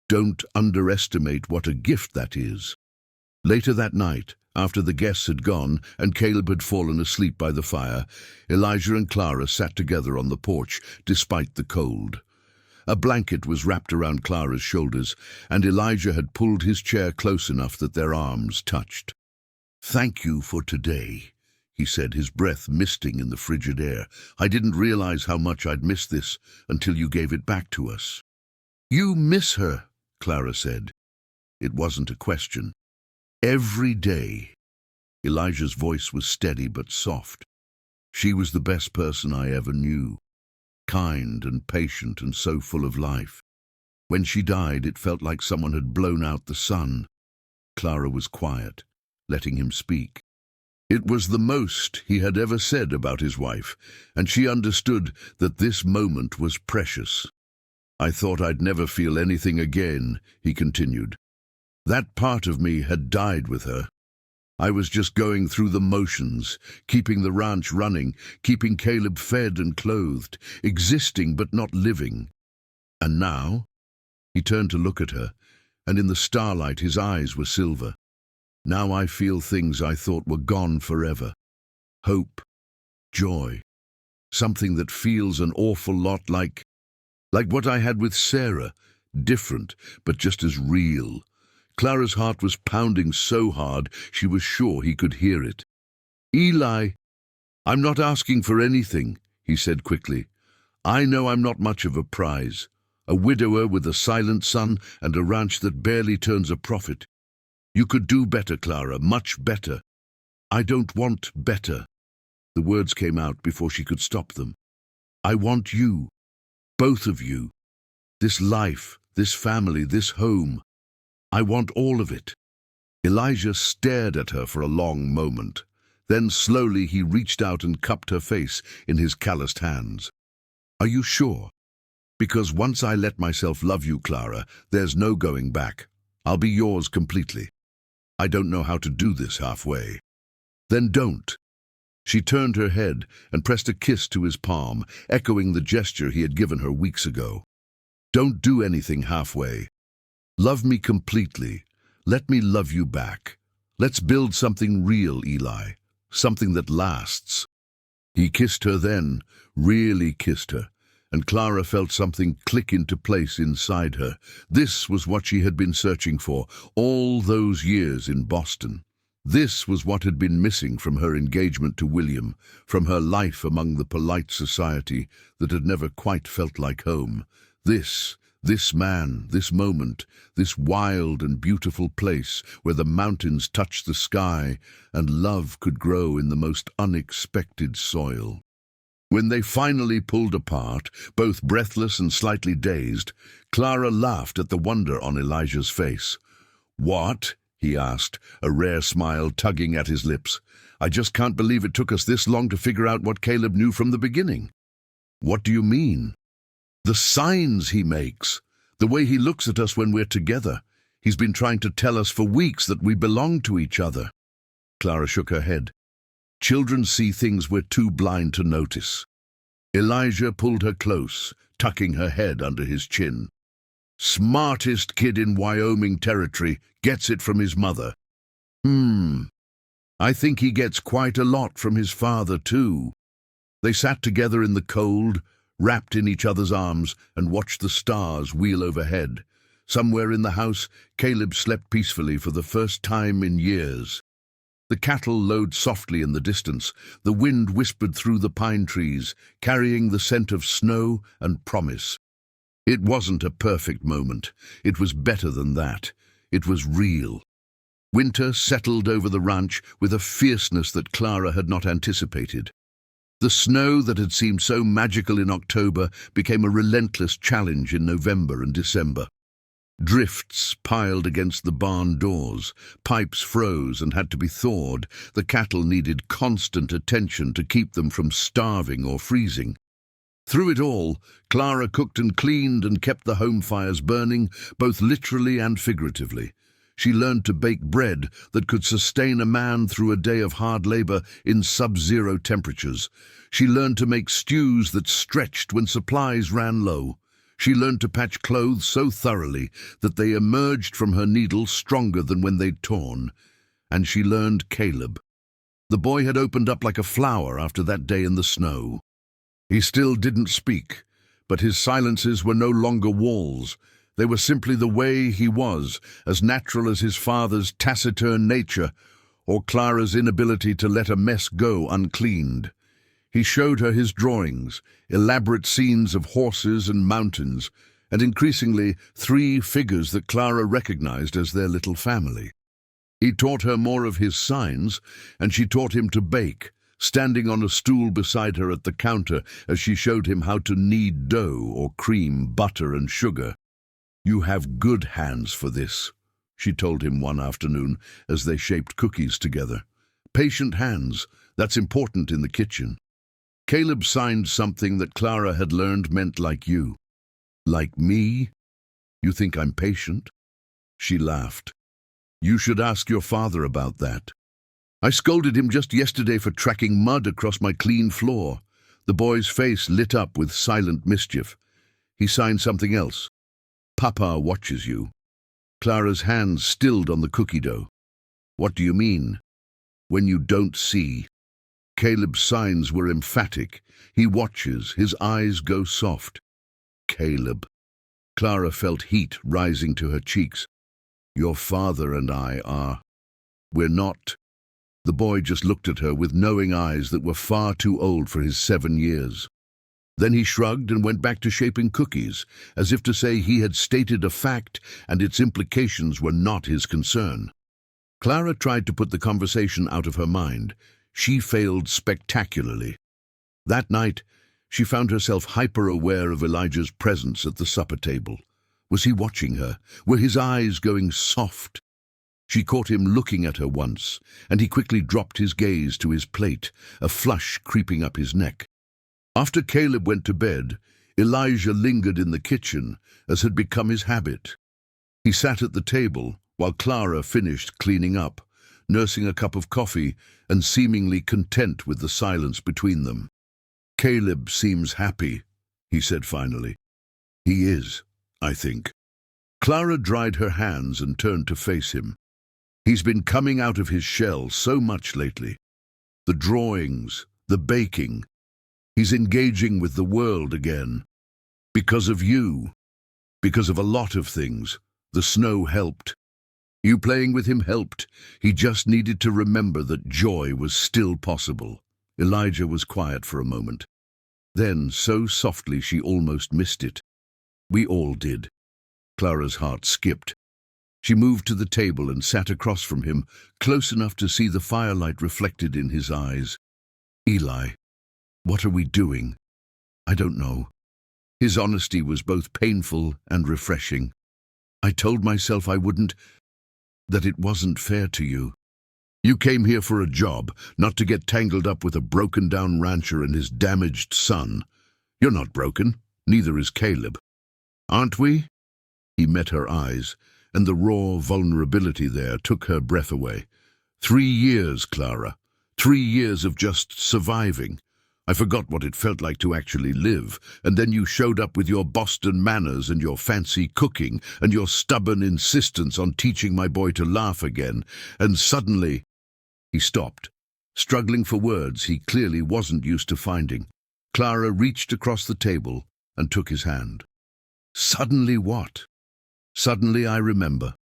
S1: Don't underestimate what a gift that is." Later that night, after the guests had gone and Caleb had fallen asleep by the fire, Elijah and Clara sat together on the porch, despite the cold. A blanket was wrapped around Clara's shoulders, and Elijah had pulled his chair close enough that their arms touched. "Thank you for today," he said, his breath misting in the frigid air. "I didn't realize how much I'd missed this until you gave it back to us." "You miss her," Clara said. It wasn't a question. Every day. Elijah's voice was steady but soft. She was the best person I ever knew. Kind and patient and so full of life. When she died, it felt like someone had blown out the sun. Clara was quiet, letting him speak. It was the most he had ever said about his wife, and she understood that this moment was precious. I thought I'd never feel anything again, he continued. That part of me had died with her. I was just going through the motions, keeping the ranch running, keeping Caleb fed and clothed, existing but not living. And now? He turned to look at her, and in the starlight his eyes were silver. Now I feel things I thought were gone forever. Hope, joy, something that feels an awful lot like what I had with Sarah, different but just as real. Clara's heart was pounding so hard she was sure he could hear it. Eli, I'm not asking for anything, he said quickly. I know I'm not much of a prize, a widower with a silent son and a ranch that barely turns a profit. You could do better, Clara, much better. I don't want better. The words came out before she could stop them. I want you, both of you. This life, this family, this home. I want all of it. Elijah stared at her for a long moment. Then slowly he reached out and cupped her face in his calloused hands. Are you sure? Because once I let myself love you, Clara, there's no going back. I'll be yours completely. I don't know how to do this halfway. Then don't. She turned her head and pressed a kiss to his palm, echoing the gesture he had given her weeks ago. Don't do anything halfway. Love me completely. Let me love you back. Let's build something real, Eli. Something that lasts. He kissed her then, really kissed her, and Clara felt something click into place inside her. This was what she had been searching for all those years in Boston. This was what had been missing from her engagement to William, from her life among the polite society that had never quite felt like home. This man, this moment, this wild and beautiful place where the mountains touched the sky and love could grow in the most unexpected soil. When they finally pulled apart, both breathless and slightly dazed, Clara laughed at the wonder on Elijah's face. What? He asked, a rare smile tugging at his lips. I just can't believe it took us this long to figure out what Caleb knew from the beginning. What do you mean? The signs he makes, the way he looks at us when we're together. He's been trying to tell us for weeks that we belong to each other. Clara shook her head. Children see things we're too blind to notice. Elijah pulled her close, tucking her head under his chin. Smartest kid in Wyoming territory, gets it from his mother. I think he gets quite a lot from his father, too. They sat together in the cold, wrapped in each other's arms, and watched the stars wheel overhead. Somewhere in the house, Caleb slept peacefully for the first time in years. The cattle lowed softly in the distance. The wind whispered through the pine trees, carrying the scent of snow and promise. It wasn't a perfect moment. It was better than that. It was real. Winter settled over the ranch with a fierceness that Clara had not anticipated. The snow that had seemed so magical in October became a relentless challenge in November and December. Drifts piled against the barn doors, pipes froze and had to be thawed. The cattle needed constant attention to keep them from starving or freezing. Through it all, Clara cooked and cleaned and kept the home fires burning, both literally and figuratively. She learned to bake bread that could sustain a man through a day of hard labor in sub-zero temperatures. She learned to make stews that stretched when supplies ran low. She learned to patch clothes so thoroughly that they emerged from her needle stronger than when they'd torn. And she learned Caleb. The boy had opened up like a flower after that day in the snow. He still didn't speak, but his silences were no longer walls. They were simply the way he was, as natural as his father's taciturn nature or Clara's inability to let a mess go uncleaned. He showed her his drawings, elaborate scenes of horses and mountains, and increasingly 3 figures that Clara recognized as their little family. He taught her more of his signs, and she taught him to bake, standing on a stool beside her at the counter as she showed him how to knead dough or cream, butter and sugar. "You have good hands for this," she told him one afternoon as they shaped cookies together. "Patient hands, that's important in the kitchen." Caleb signed something that Clara had learned meant like you. "Like me? You think I'm patient?" She laughed. "You should ask your father about that. I scolded him just yesterday for tracking mud across my clean floor." The boy's face lit up with silent mischief. He signed something else. "Papa watches you." Clara's hands stilled on the cookie dough. "What do you mean?" "When you don't see." Caleb's signs were emphatic. "He watches, his eyes go soft." "Caleb." Clara felt heat rising to her cheeks. "Your father and I are. We're not." The boy just looked at her with knowing eyes that were far too old for his 7 years. Then he shrugged and went back to shaping cookies, as if to say he had stated a fact and its implications were not his concern. Clara tried to put the conversation out of her mind. She failed spectacularly. That night, she found herself hyper-aware of Elijah's presence at the supper table. Was he watching her? Were his eyes going soft? She caught him looking at her once, and he quickly dropped his gaze to his plate, a flush creeping up his neck. After Caleb went to bed, Elijah lingered in the kitchen, as had become his habit. He sat at the table while Clara finished cleaning up, nursing a cup of coffee and seemingly content with the silence between them. "Caleb seems happy," he said finally. "He is, I think." Clara dried her hands and turned to face him. He's been coming out of his shell so much lately. The drawings, the baking. He's engaging with the world again. Because of you. Because of a lot of things. The snow helped. You playing with him helped. He just needed to remember that joy was still possible. Elijah was quiet for a moment. Then, so softly she almost missed it. "We all did." Clara's heart skipped. She moved to the table and sat across from him, close enough to see the firelight reflected in his eyes. "Eli, what are we doing?" "I don't know." His honesty was both painful and refreshing. "I told myself I wouldn't, that it wasn't fair to you. You came here for a job, not to get tangled up with a broken-down rancher and his damaged son. You're not broken, neither is Caleb. Aren't we?" He met her eyes, and the raw vulnerability there took her breath away. 3 years, Clara. 3 years of just surviving. I forgot what it felt like to actually live, and then you showed up with your Boston manners and your fancy cooking and your stubborn insistence on teaching my boy to laugh again, and suddenly—" He stopped, struggling for words he clearly wasn't used to finding. Clara reached across the table and took his hand. "Suddenly what?" "Suddenly I remember."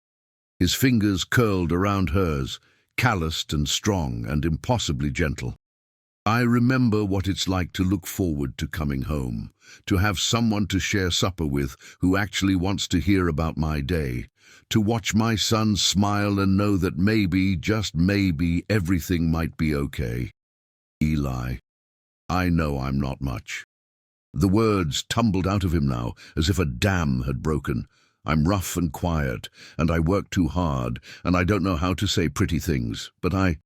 S1: His fingers curled around hers, calloused and strong and impossibly gentle. "I remember what it's like to look forward to coming home, to have someone to share supper with who actually wants to hear about my day, to watch my son smile and know that maybe, just maybe, everything might be okay. Eli, I know I'm not much." The words tumbled out of him now, as if a dam had broken. "I'm rough and quiet, and I work too hard, and I don't know how to say pretty things, but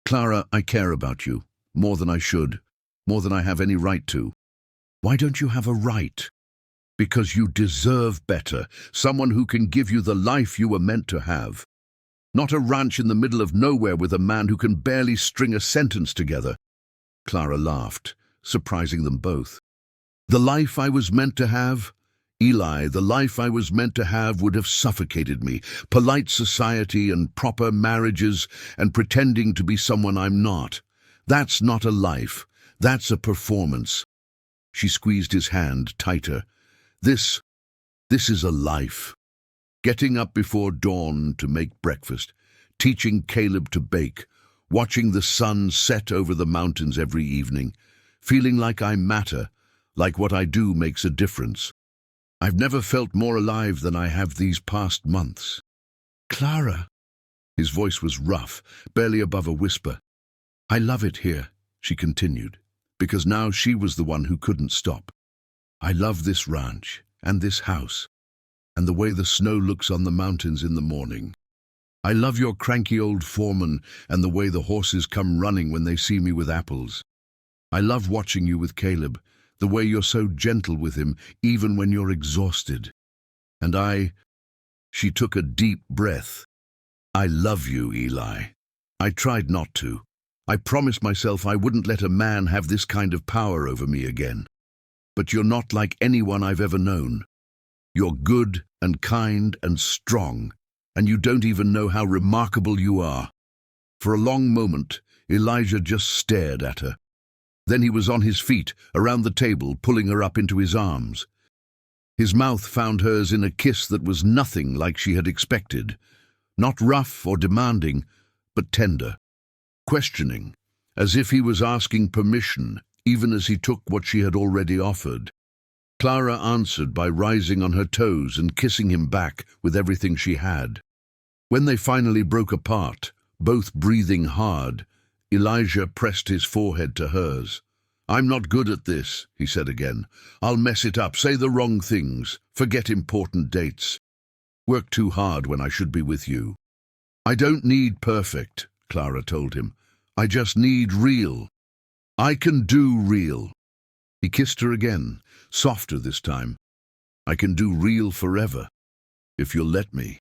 S1: Clara, I care about you, more than I should, more than I have any right to." "Why don't you have a right?" "Because you deserve better, someone who can give you the life you were meant to have. Not a ranch in the middle of nowhere with a man who can barely string a sentence together." Clara laughed, surprising them both. "The life I was meant to have? Eli, the life I was meant to have would have suffocated me. Polite society and proper marriages and pretending to be someone I'm not. That's not a life. That's a performance." She squeezed his hand tighter. This is a life. Getting up before dawn to make breakfast, teaching Caleb to bake, watching the sun set over the mountains every evening, feeling like I matter, like what I do makes a difference. I've never felt more alive than I have these past months. Clara. His voice was rough, barely above a whisper. I love it here, she continued, because now she was the one who couldn't stop. I love this ranch, and this house, and the way the snow looks on the mountains in the morning. I love your cranky old foreman and the way the horses come running when they see me with apples. I love watching you with Caleb, the way you're so gentle with him, even when you're exhausted. And she took a deep breath. I love you, Eli. I tried not to. I promised myself I wouldn't let a man have this kind of power over me again. But you're not like anyone I've ever known. You're good and kind and strong, and you don't even know how remarkable you are. For a long moment, Elijah just stared at her. Then he was on his feet, around the table, pulling her up into his arms. His mouth found hers in a kiss that was nothing like she had expected. Not rough or demanding, but tender. Questioning, as if he was asking permission, even as he took what she had already offered. Clara answered by rising on her toes and kissing him back with everything she had. When they finally broke apart, both breathing hard, Elijah pressed his forehead to hers. I'm not good at this, he said again. I'll mess it up, say the wrong things, forget important dates. Work too hard when I should be with you. I don't need perfect, Clara told him. I just need real. I can do real. He kissed her again, softer this time. I can do real forever, if you'll let me.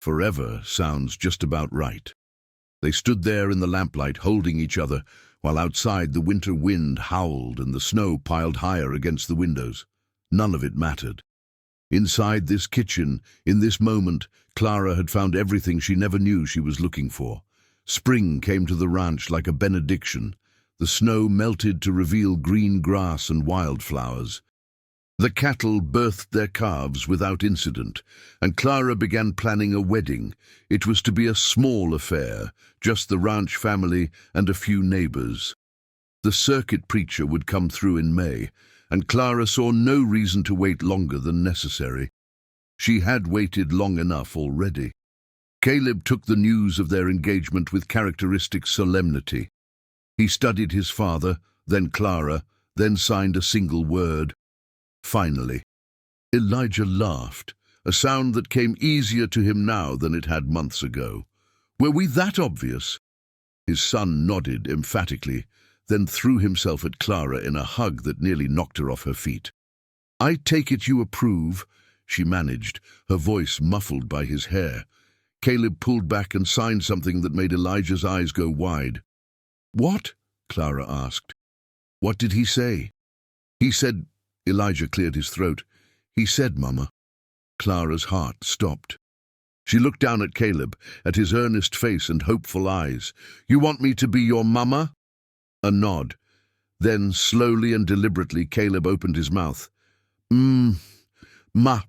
S1: Forever sounds just about right. They stood there in the lamplight, holding each other, while outside the winter wind howled and the snow piled higher against the windows. None of it mattered. Inside this kitchen, in this moment, Clara had found everything she never knew she was looking for. Spring came to the ranch like a benediction. The snow melted to reveal green grass and wildflowers. The cattle birthed their calves without incident, and Clara began planning a wedding. It was to be a small affair, just the ranch family and a few neighbors. The circuit preacher would come through in May, and Clara saw no reason to wait longer than necessary. She had waited long enough already. Caleb took the news of their engagement with characteristic solemnity. He studied his father, then Clara, then signed a single word. Finally. Elijah laughed, a sound that came easier to him now than it had months ago. Were we that obvious? His son nodded emphatically, then threw himself at Clara in a hug that nearly knocked her off her feet. I take it you approve, she managed, her voice muffled by his hair. Caleb pulled back and signed something that made Elijah's eyes go wide. What? Clara asked. What did he say? He said... Elijah cleared his throat. He said, Mama. Clara's heart stopped. She looked down at Caleb, at his earnest face and hopeful eyes. You want me to be your mama? A nod. Then, slowly and deliberately, Caleb opened his mouth. Ma.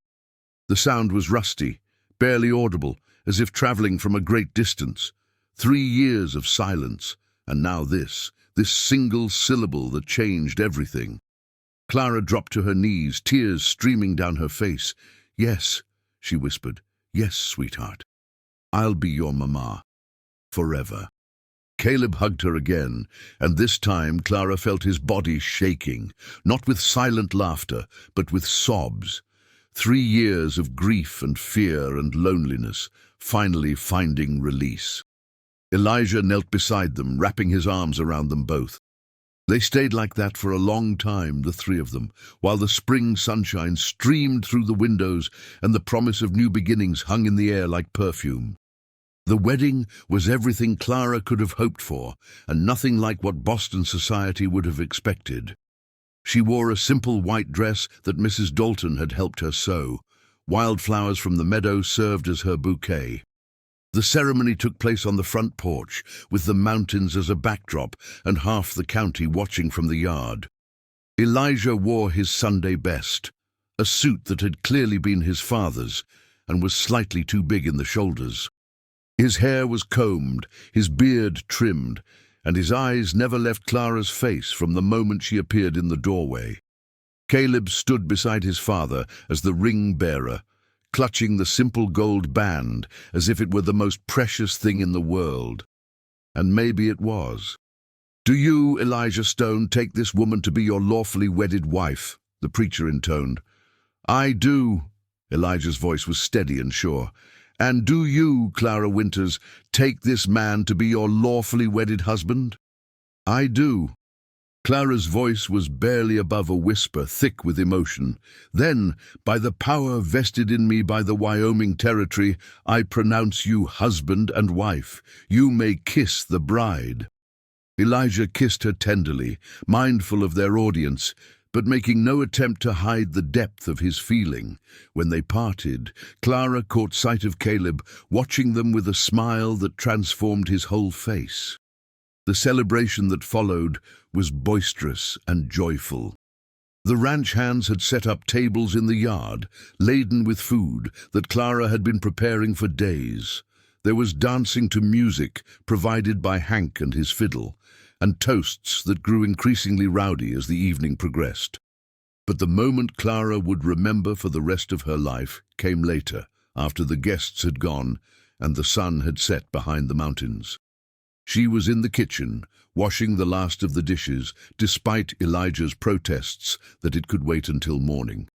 S1: The sound was rusty, barely audible, as if traveling from a great distance. 3 years of silence, and now this single syllable that changed everything. Clara dropped to her knees, tears streaming down her face. Yes, she whispered. Yes, sweetheart. I'll be your mama. Forever. Caleb hugged her again, and this time Clara felt his body shaking, not with silent laughter, but with sobs. 3 years of grief and fear and loneliness, finally finding release. Elijah knelt beside them, wrapping his arms around them both. They stayed like that for a long time, the 3 of them, while the spring sunshine streamed through the windows and the promise of new beginnings hung in the air like perfume. The wedding was everything Clara could have hoped for, and nothing like what Boston society would have expected. She wore a simple white dress that Mrs. Dalton had helped her sew. Wildflowers from the meadow served as her bouquet. The ceremony took place on the front porch, with the mountains as a backdrop and half the county watching from the yard. Elijah wore his Sunday best, a suit that had clearly been his father's and was slightly too big in the shoulders. His hair was combed, his beard trimmed, and his eyes never left Clara's face from the moment she appeared in the doorway. Caleb stood beside his father as the ring-bearer, clutching the simple gold band as if it were the most precious thing in the world. And maybe it was. "Do you, Elijah Stone, take this woman to be your lawfully wedded wife?" the preacher intoned. "I do." Elijah's voice was steady and sure. "And do you, Clara Winters, take this man to be your lawfully wedded husband?" "I do." Clara's voice was barely above a whisper, thick with emotion. "Then, by the power vested in me by the Wyoming Territory, I pronounce you husband and wife. You may kiss the bride." Elijah kissed her tenderly, mindful of their audience, but making no attempt to hide the depth of his feeling. When they parted, Clara caught sight of Caleb, watching them with a smile that transformed his whole face. The celebration that followed was boisterous and joyful. The ranch hands had set up tables in the yard, laden with food that Clara had been preparing for days. There was dancing to music provided by Hank and his fiddle, and toasts that grew increasingly rowdy as the evening progressed. But the moment Clara would remember for the rest of her life came later, after the guests had gone and the sun had set behind the mountains. She was in the kitchen, washing the last of the dishes, despite Elijah's protests that it could wait until morning.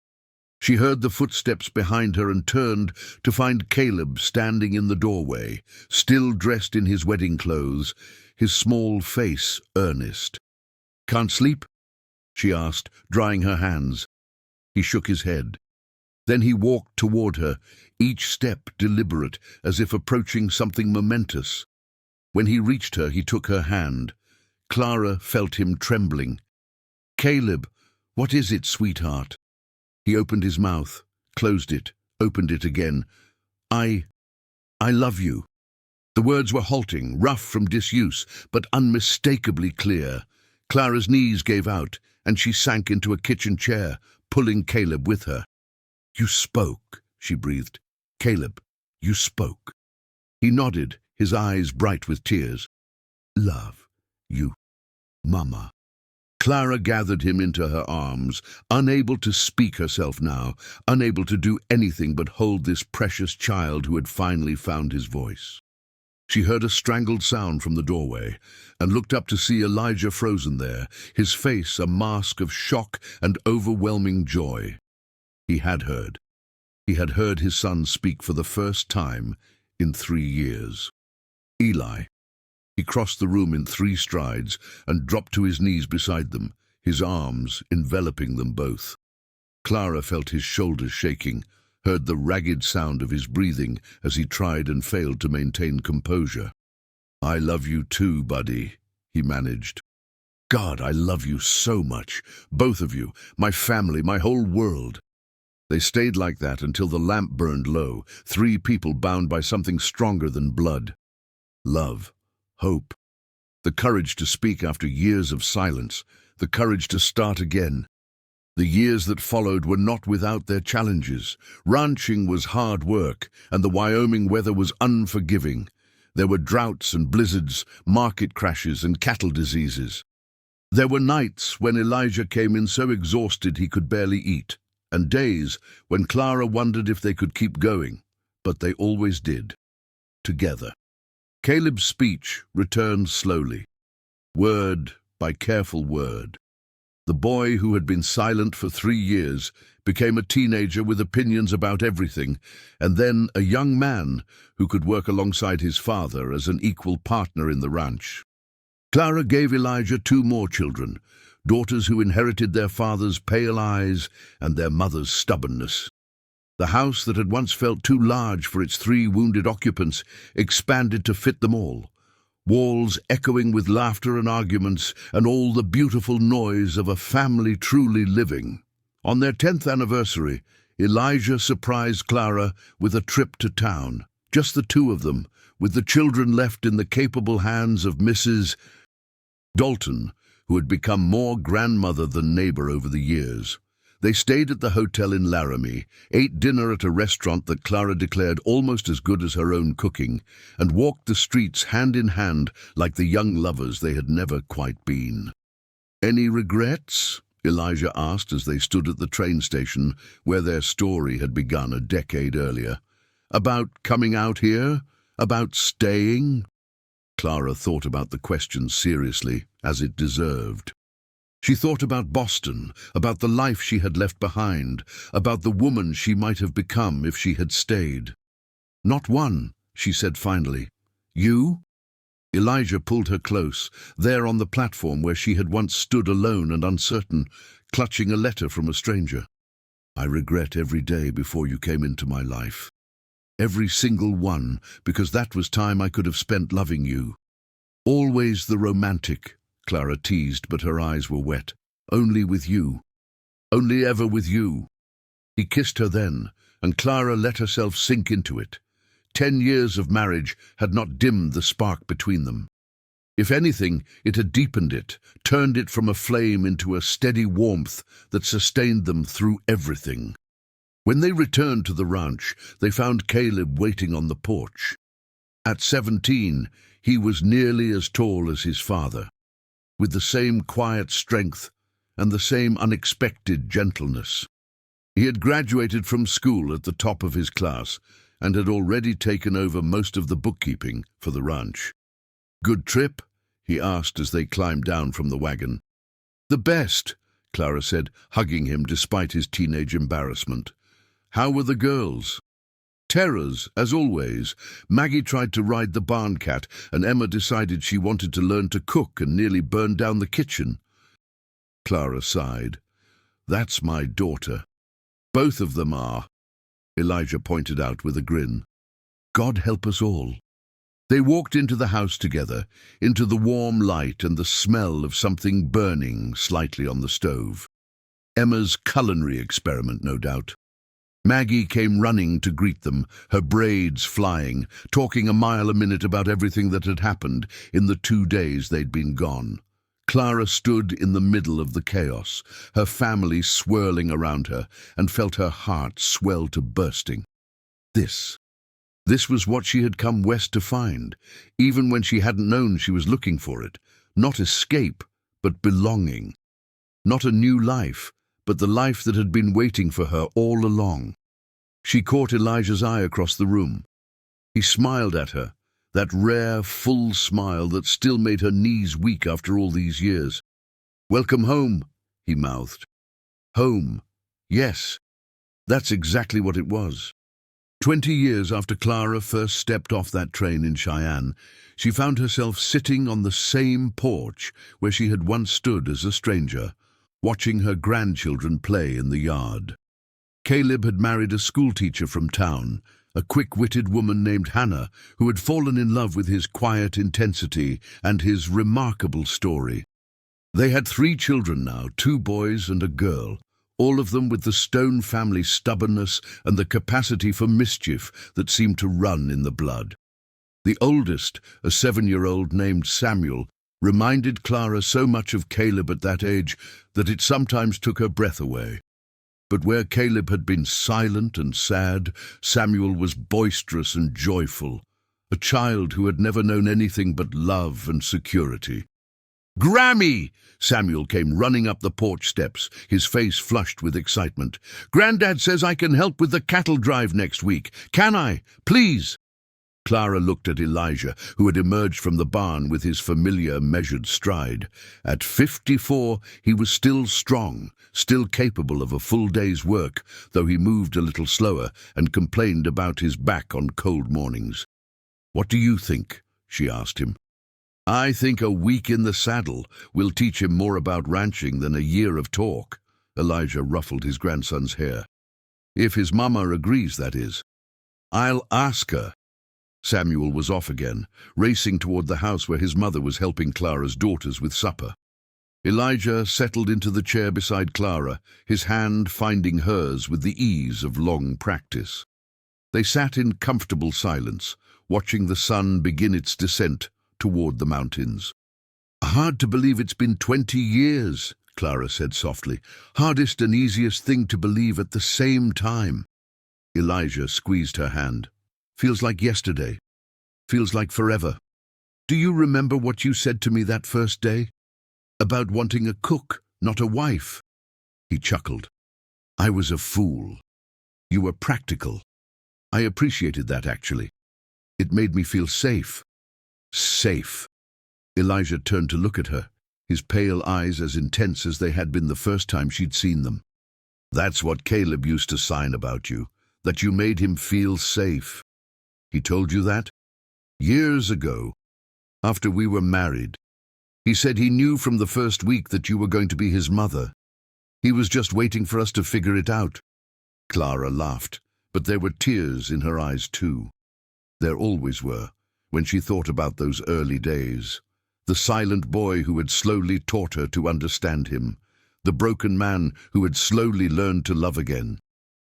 S1: She heard the footsteps behind her and turned to find Caleb standing in the doorway, still dressed in his wedding clothes, his small face earnest. "Can't sleep?" she asked, drying her hands. He shook his head. Then he walked toward her, each step deliberate, as if approaching something momentous. When he reached her, he took her hand. Clara felt him trembling. "Caleb, what is it, sweetheart?" He opened his mouth, closed it, opened it again. I love you." The words were halting, rough from disuse, but unmistakably clear. Clara's knees gave out, and she sank into a kitchen chair, pulling Caleb with her. "You spoke," she breathed. "Caleb, you spoke." He nodded, his eyes bright with tears. "Love you, Mama." Clara gathered him into her arms, unable to speak herself now, unable to do anything but hold this precious child who had finally found his voice. She heard a strangled sound from the doorway, and looked up to see Elijah frozen there, his face a mask of shock and overwhelming joy. He had heard. He had heard his son speak for the first time in 3 years. "Eli." He crossed the room in 3 strides and dropped to his knees beside them, his arms enveloping them both. Clara felt his shoulders shaking, heard the ragged sound of his breathing as he tried and failed to maintain composure. "I love you too, buddy," he managed. "God, I love you so much, both of you, my family, my whole world." They stayed like that until the lamp burned low, 3 people bound by something stronger than blood. Love, hope, the courage to speak after years of silence, the courage to start again. The years that followed were not without their challenges. Ranching was hard work, and the Wyoming weather was unforgiving. There were droughts and blizzards, market crashes and cattle diseases. There were nights when Elijah came in so exhausted he could barely eat, and days when Clara wondered if they could keep going, but they always did, together. Caleb's speech returned slowly, word by careful word. The boy who had been silent for 3 years became a teenager with opinions about everything, and then a young man who could work alongside his father as an equal partner in the ranch. Clara gave Elijah 2 more children, daughters who inherited their father's pale eyes and their mother's stubbornness. The house that had once felt too large for its 3 wounded occupants expanded to fit them all, walls echoing with laughter and arguments and all the beautiful noise of a family truly living. On their 10th anniversary, Elijah surprised Clara with a trip to town, just the 2 of them, with the children left in the capable hands of Mrs. Dalton, who had become more grandmother than neighbor over the years. They stayed at the hotel in Laramie, ate dinner at a restaurant that Clara declared almost as good as her own cooking, and walked the streets hand in hand like the young lovers they had never quite been. "Any regrets?" Elijah asked as they stood at the train station where their story had begun a decade earlier. About coming out here? About staying? Clara thought about the question seriously, as it deserved. She thought about Boston, about the life she had left behind, about the woman she might have become if she had stayed. "Not one," she said finally. "You?" Elijah pulled her close, there on the platform where she had once stood alone and uncertain, clutching a letter from a stranger. "I regret every day before you came into my life. Every single one, because that was time I could have spent loving you. Always the romantic," Clara teased, but her eyes were wet. "Only with you. Only ever with you." He kissed her then, and Clara let herself sink into it. 10 years of marriage had not dimmed the spark between them. If anything, it had deepened it, turned it from a flame into a steady warmth that sustained them through everything. When they returned to the ranch, they found Caleb waiting on the porch. At 17, he was nearly as tall as his father, with the same quiet strength and the same unexpected gentleness. He had graduated from school at the top of his class and had already taken over most of the bookkeeping for the ranch. "Good trip?" he asked as they climbed down from the wagon. "The best," Clara said, hugging him despite his teenage embarrassment. "How were the girls?" "Terrors, as always. Maggie tried to ride the barn cat, and Emma decided she wanted to learn to cook and nearly burned down the kitchen." Clara sighed. "That's my daughter. Both of them are," Elijah pointed out with a grin. "God help us all." They walked into the house together, into the warm light and the smell of something burning slightly on the stove. Emma's culinary experiment, no doubt. Maggie came running to greet them, her braids flying, talking a mile a minute about everything that had happened in the 2 days they'd been gone. Clara stood in the middle of the chaos, her family swirling around her, and felt her heart swell to bursting. This was what she had come west to find, even when she hadn't known she was looking for it. Not escape, but belonging. Not a new life, but the life that had been waiting for her all along. She caught Elijah's eye across the room. He smiled at her, that rare, full smile that still made her knees weak after all these years. "Welcome home," he mouthed. Home. Yes, that's exactly what it was. 20 years after Clara first stepped off that train in Cheyenne, she found herself sitting on the same porch where she had once stood as a stranger, watching her grandchildren play in the yard. Caleb had married a schoolteacher from town, a quick-witted woman named Hannah, who had fallen in love with his quiet intensity and his remarkable story. They had 3 children now, 2 boys and a girl, all of them with the Stone family stubbornness and the capacity for mischief that seemed to run in the blood. The oldest, a 7-year-old named Samuel, reminded Clara so much of Caleb at that age that it sometimes took her breath away. But where Caleb had been silent and sad, Samuel was boisterous and joyful, a child who had never known anything but love and security. "Grammy!" Samuel came running up the porch steps, his face flushed with excitement. "Granddad says I can help with the cattle drive next week. Can I? Please!" Clara looked at Elijah, who had emerged from the barn with his familiar, measured stride. At 54, he was still strong, still capable of a full day's work, though he moved a little slower and complained about his back on cold mornings. "What do you think?" she asked him. "I think a week in the saddle will teach him more about ranching than a year of talk." Elijah ruffled his grandson's hair. "If his mama agrees, that is. I'll ask her." Samuel was off again, racing toward the house where his mother was helping Clara's daughters with supper. Elijah settled into the chair beside Clara, his hand finding hers with the ease of long practice. They sat in comfortable silence, watching the sun begin its descent toward the mountains. "Hard to believe it's been 20 years, Clara said softly. "Hardest and easiest thing to believe at the same time." Elijah squeezed her hand. "Feels like yesterday. Feels like forever. Do you remember what you said to me that first day? About wanting a cook, not a wife?" He chuckled. I was a fool. You were practical. I appreciated that, actually. It made me feel safe. Safe. Elijah turned to look at her, his pale eyes as intense as they had been the first time she'd seen them. That's what Caleb used to sign about you, that you made him feel safe. He told you that? Years ago, after we were married. He said he knew from the first week that you were going to be his mother. He was just waiting for us to figure it out. Clara laughed, but there were tears in her eyes too. There always were, when she thought about those early days. The silent boy who had slowly taught her to understand him. The broken man who had slowly learned to love again.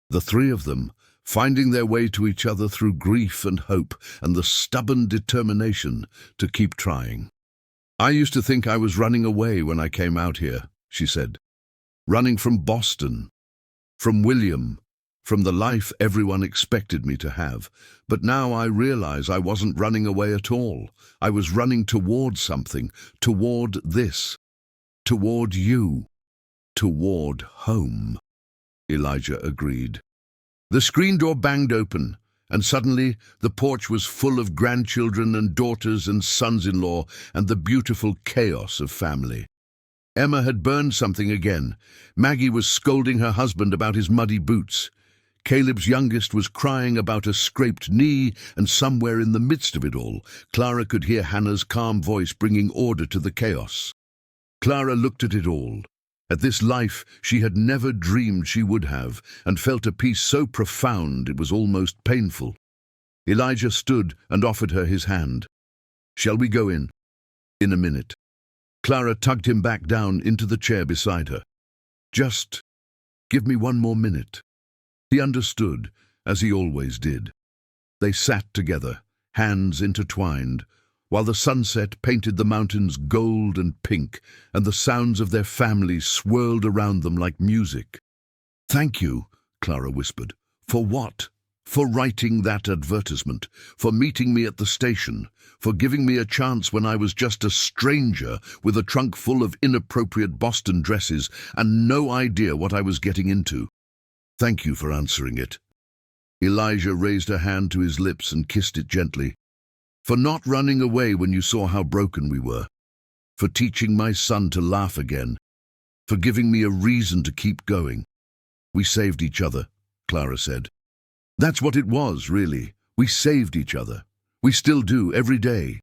S1: The three of them, finding their way to each other through grief and hope and the stubborn determination to keep trying. I used to think I was running away when I came out here, she said. Running from Boston, from William, from the life everyone expected me to have. But now I realize I wasn't running away at all. I was running toward something, toward this, toward you, toward home. Elijah agreed. The screen door banged open, and suddenly the porch was full of grandchildren and daughters and sons-in-law and the beautiful chaos of family. Emma had burned something again. Maggie was scolding her husband about his muddy boots. Caleb's youngest was crying about a scraped knee, and somewhere in the midst of it all, Clara could hear Hannah's calm voice bringing order to the chaos. Clara looked at it all, at this life she had never dreamed she would have, and felt a peace so profound it was almost painful. Elijah stood and offered her his hand. Shall we go in? In a minute. Clara tugged him back down into the chair beside her. Just give me one more minute. He understood, as he always did. They sat together, hands intertwined, while the sunset painted the mountains gold and pink, and the sounds of their family swirled around them like music. Thank you, Clara whispered. For what? For writing that advertisement, for meeting me at the station, for giving me a chance when I was just a stranger with a trunk full of inappropriate Boston dresses and no idea what I was getting into. Thank you for answering it. Elijah raised a hand to his lips and kissed it gently. For not running away when you saw how broken we were. For teaching my son to laugh again. For giving me a reason to keep going. We saved each other, Clara said. That's what it was, really. We saved each other. We still do, every day.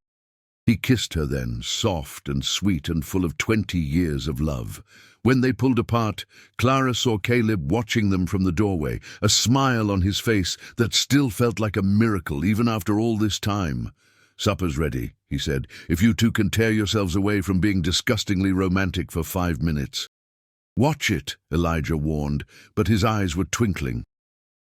S1: He kissed her then, soft and sweet and full of 20 years of love. When they pulled apart, Clara saw Caleb watching them from the doorway, a smile on his face that still felt like a miracle even after all this time. Supper's ready, he said, if you two can tear yourselves away from being disgustingly romantic for 5 minutes. Watch it, Elijah warned, but his eyes were twinkling.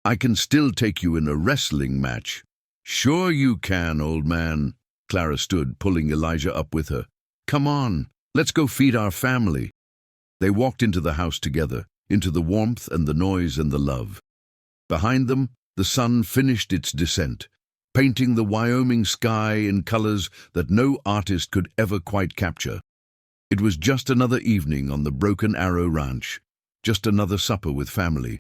S1: I can still take you in a wrestling match. Sure you can, old man. Clara stood, pulling Elijah up with her. Come on, let's go feed our family. They walked into the house together, into the warmth and the noise and the love. Behind them, the sun finished its descent, painting the Wyoming sky in colors that no artist could ever quite capture. It was just another evening on the Broken Arrow Ranch, just another supper with family.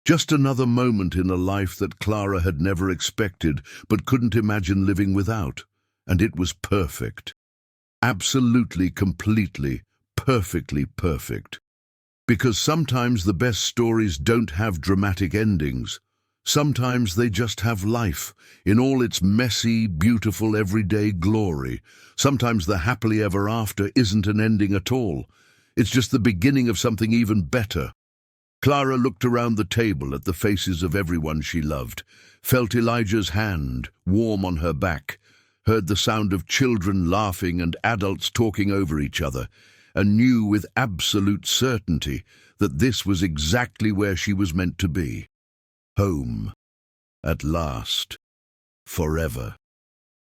S1: Just another moment in a life that Clara had never expected but couldn't imagine living without. And it was perfect. Absolutely, completely, perfectly perfect. Because sometimes the best stories don't have dramatic endings. Sometimes they just have life, in all its messy, beautiful, everyday glory. Sometimes the happily ever after isn't an ending at all. It's just the beginning of something even better. Clara looked around the table at the faces of everyone she loved, felt Elijah's hand warm on her back, heard the sound of children laughing and adults talking over each other, and knew with absolute certainty that this was exactly where she was meant to be. Home. At last. Forever.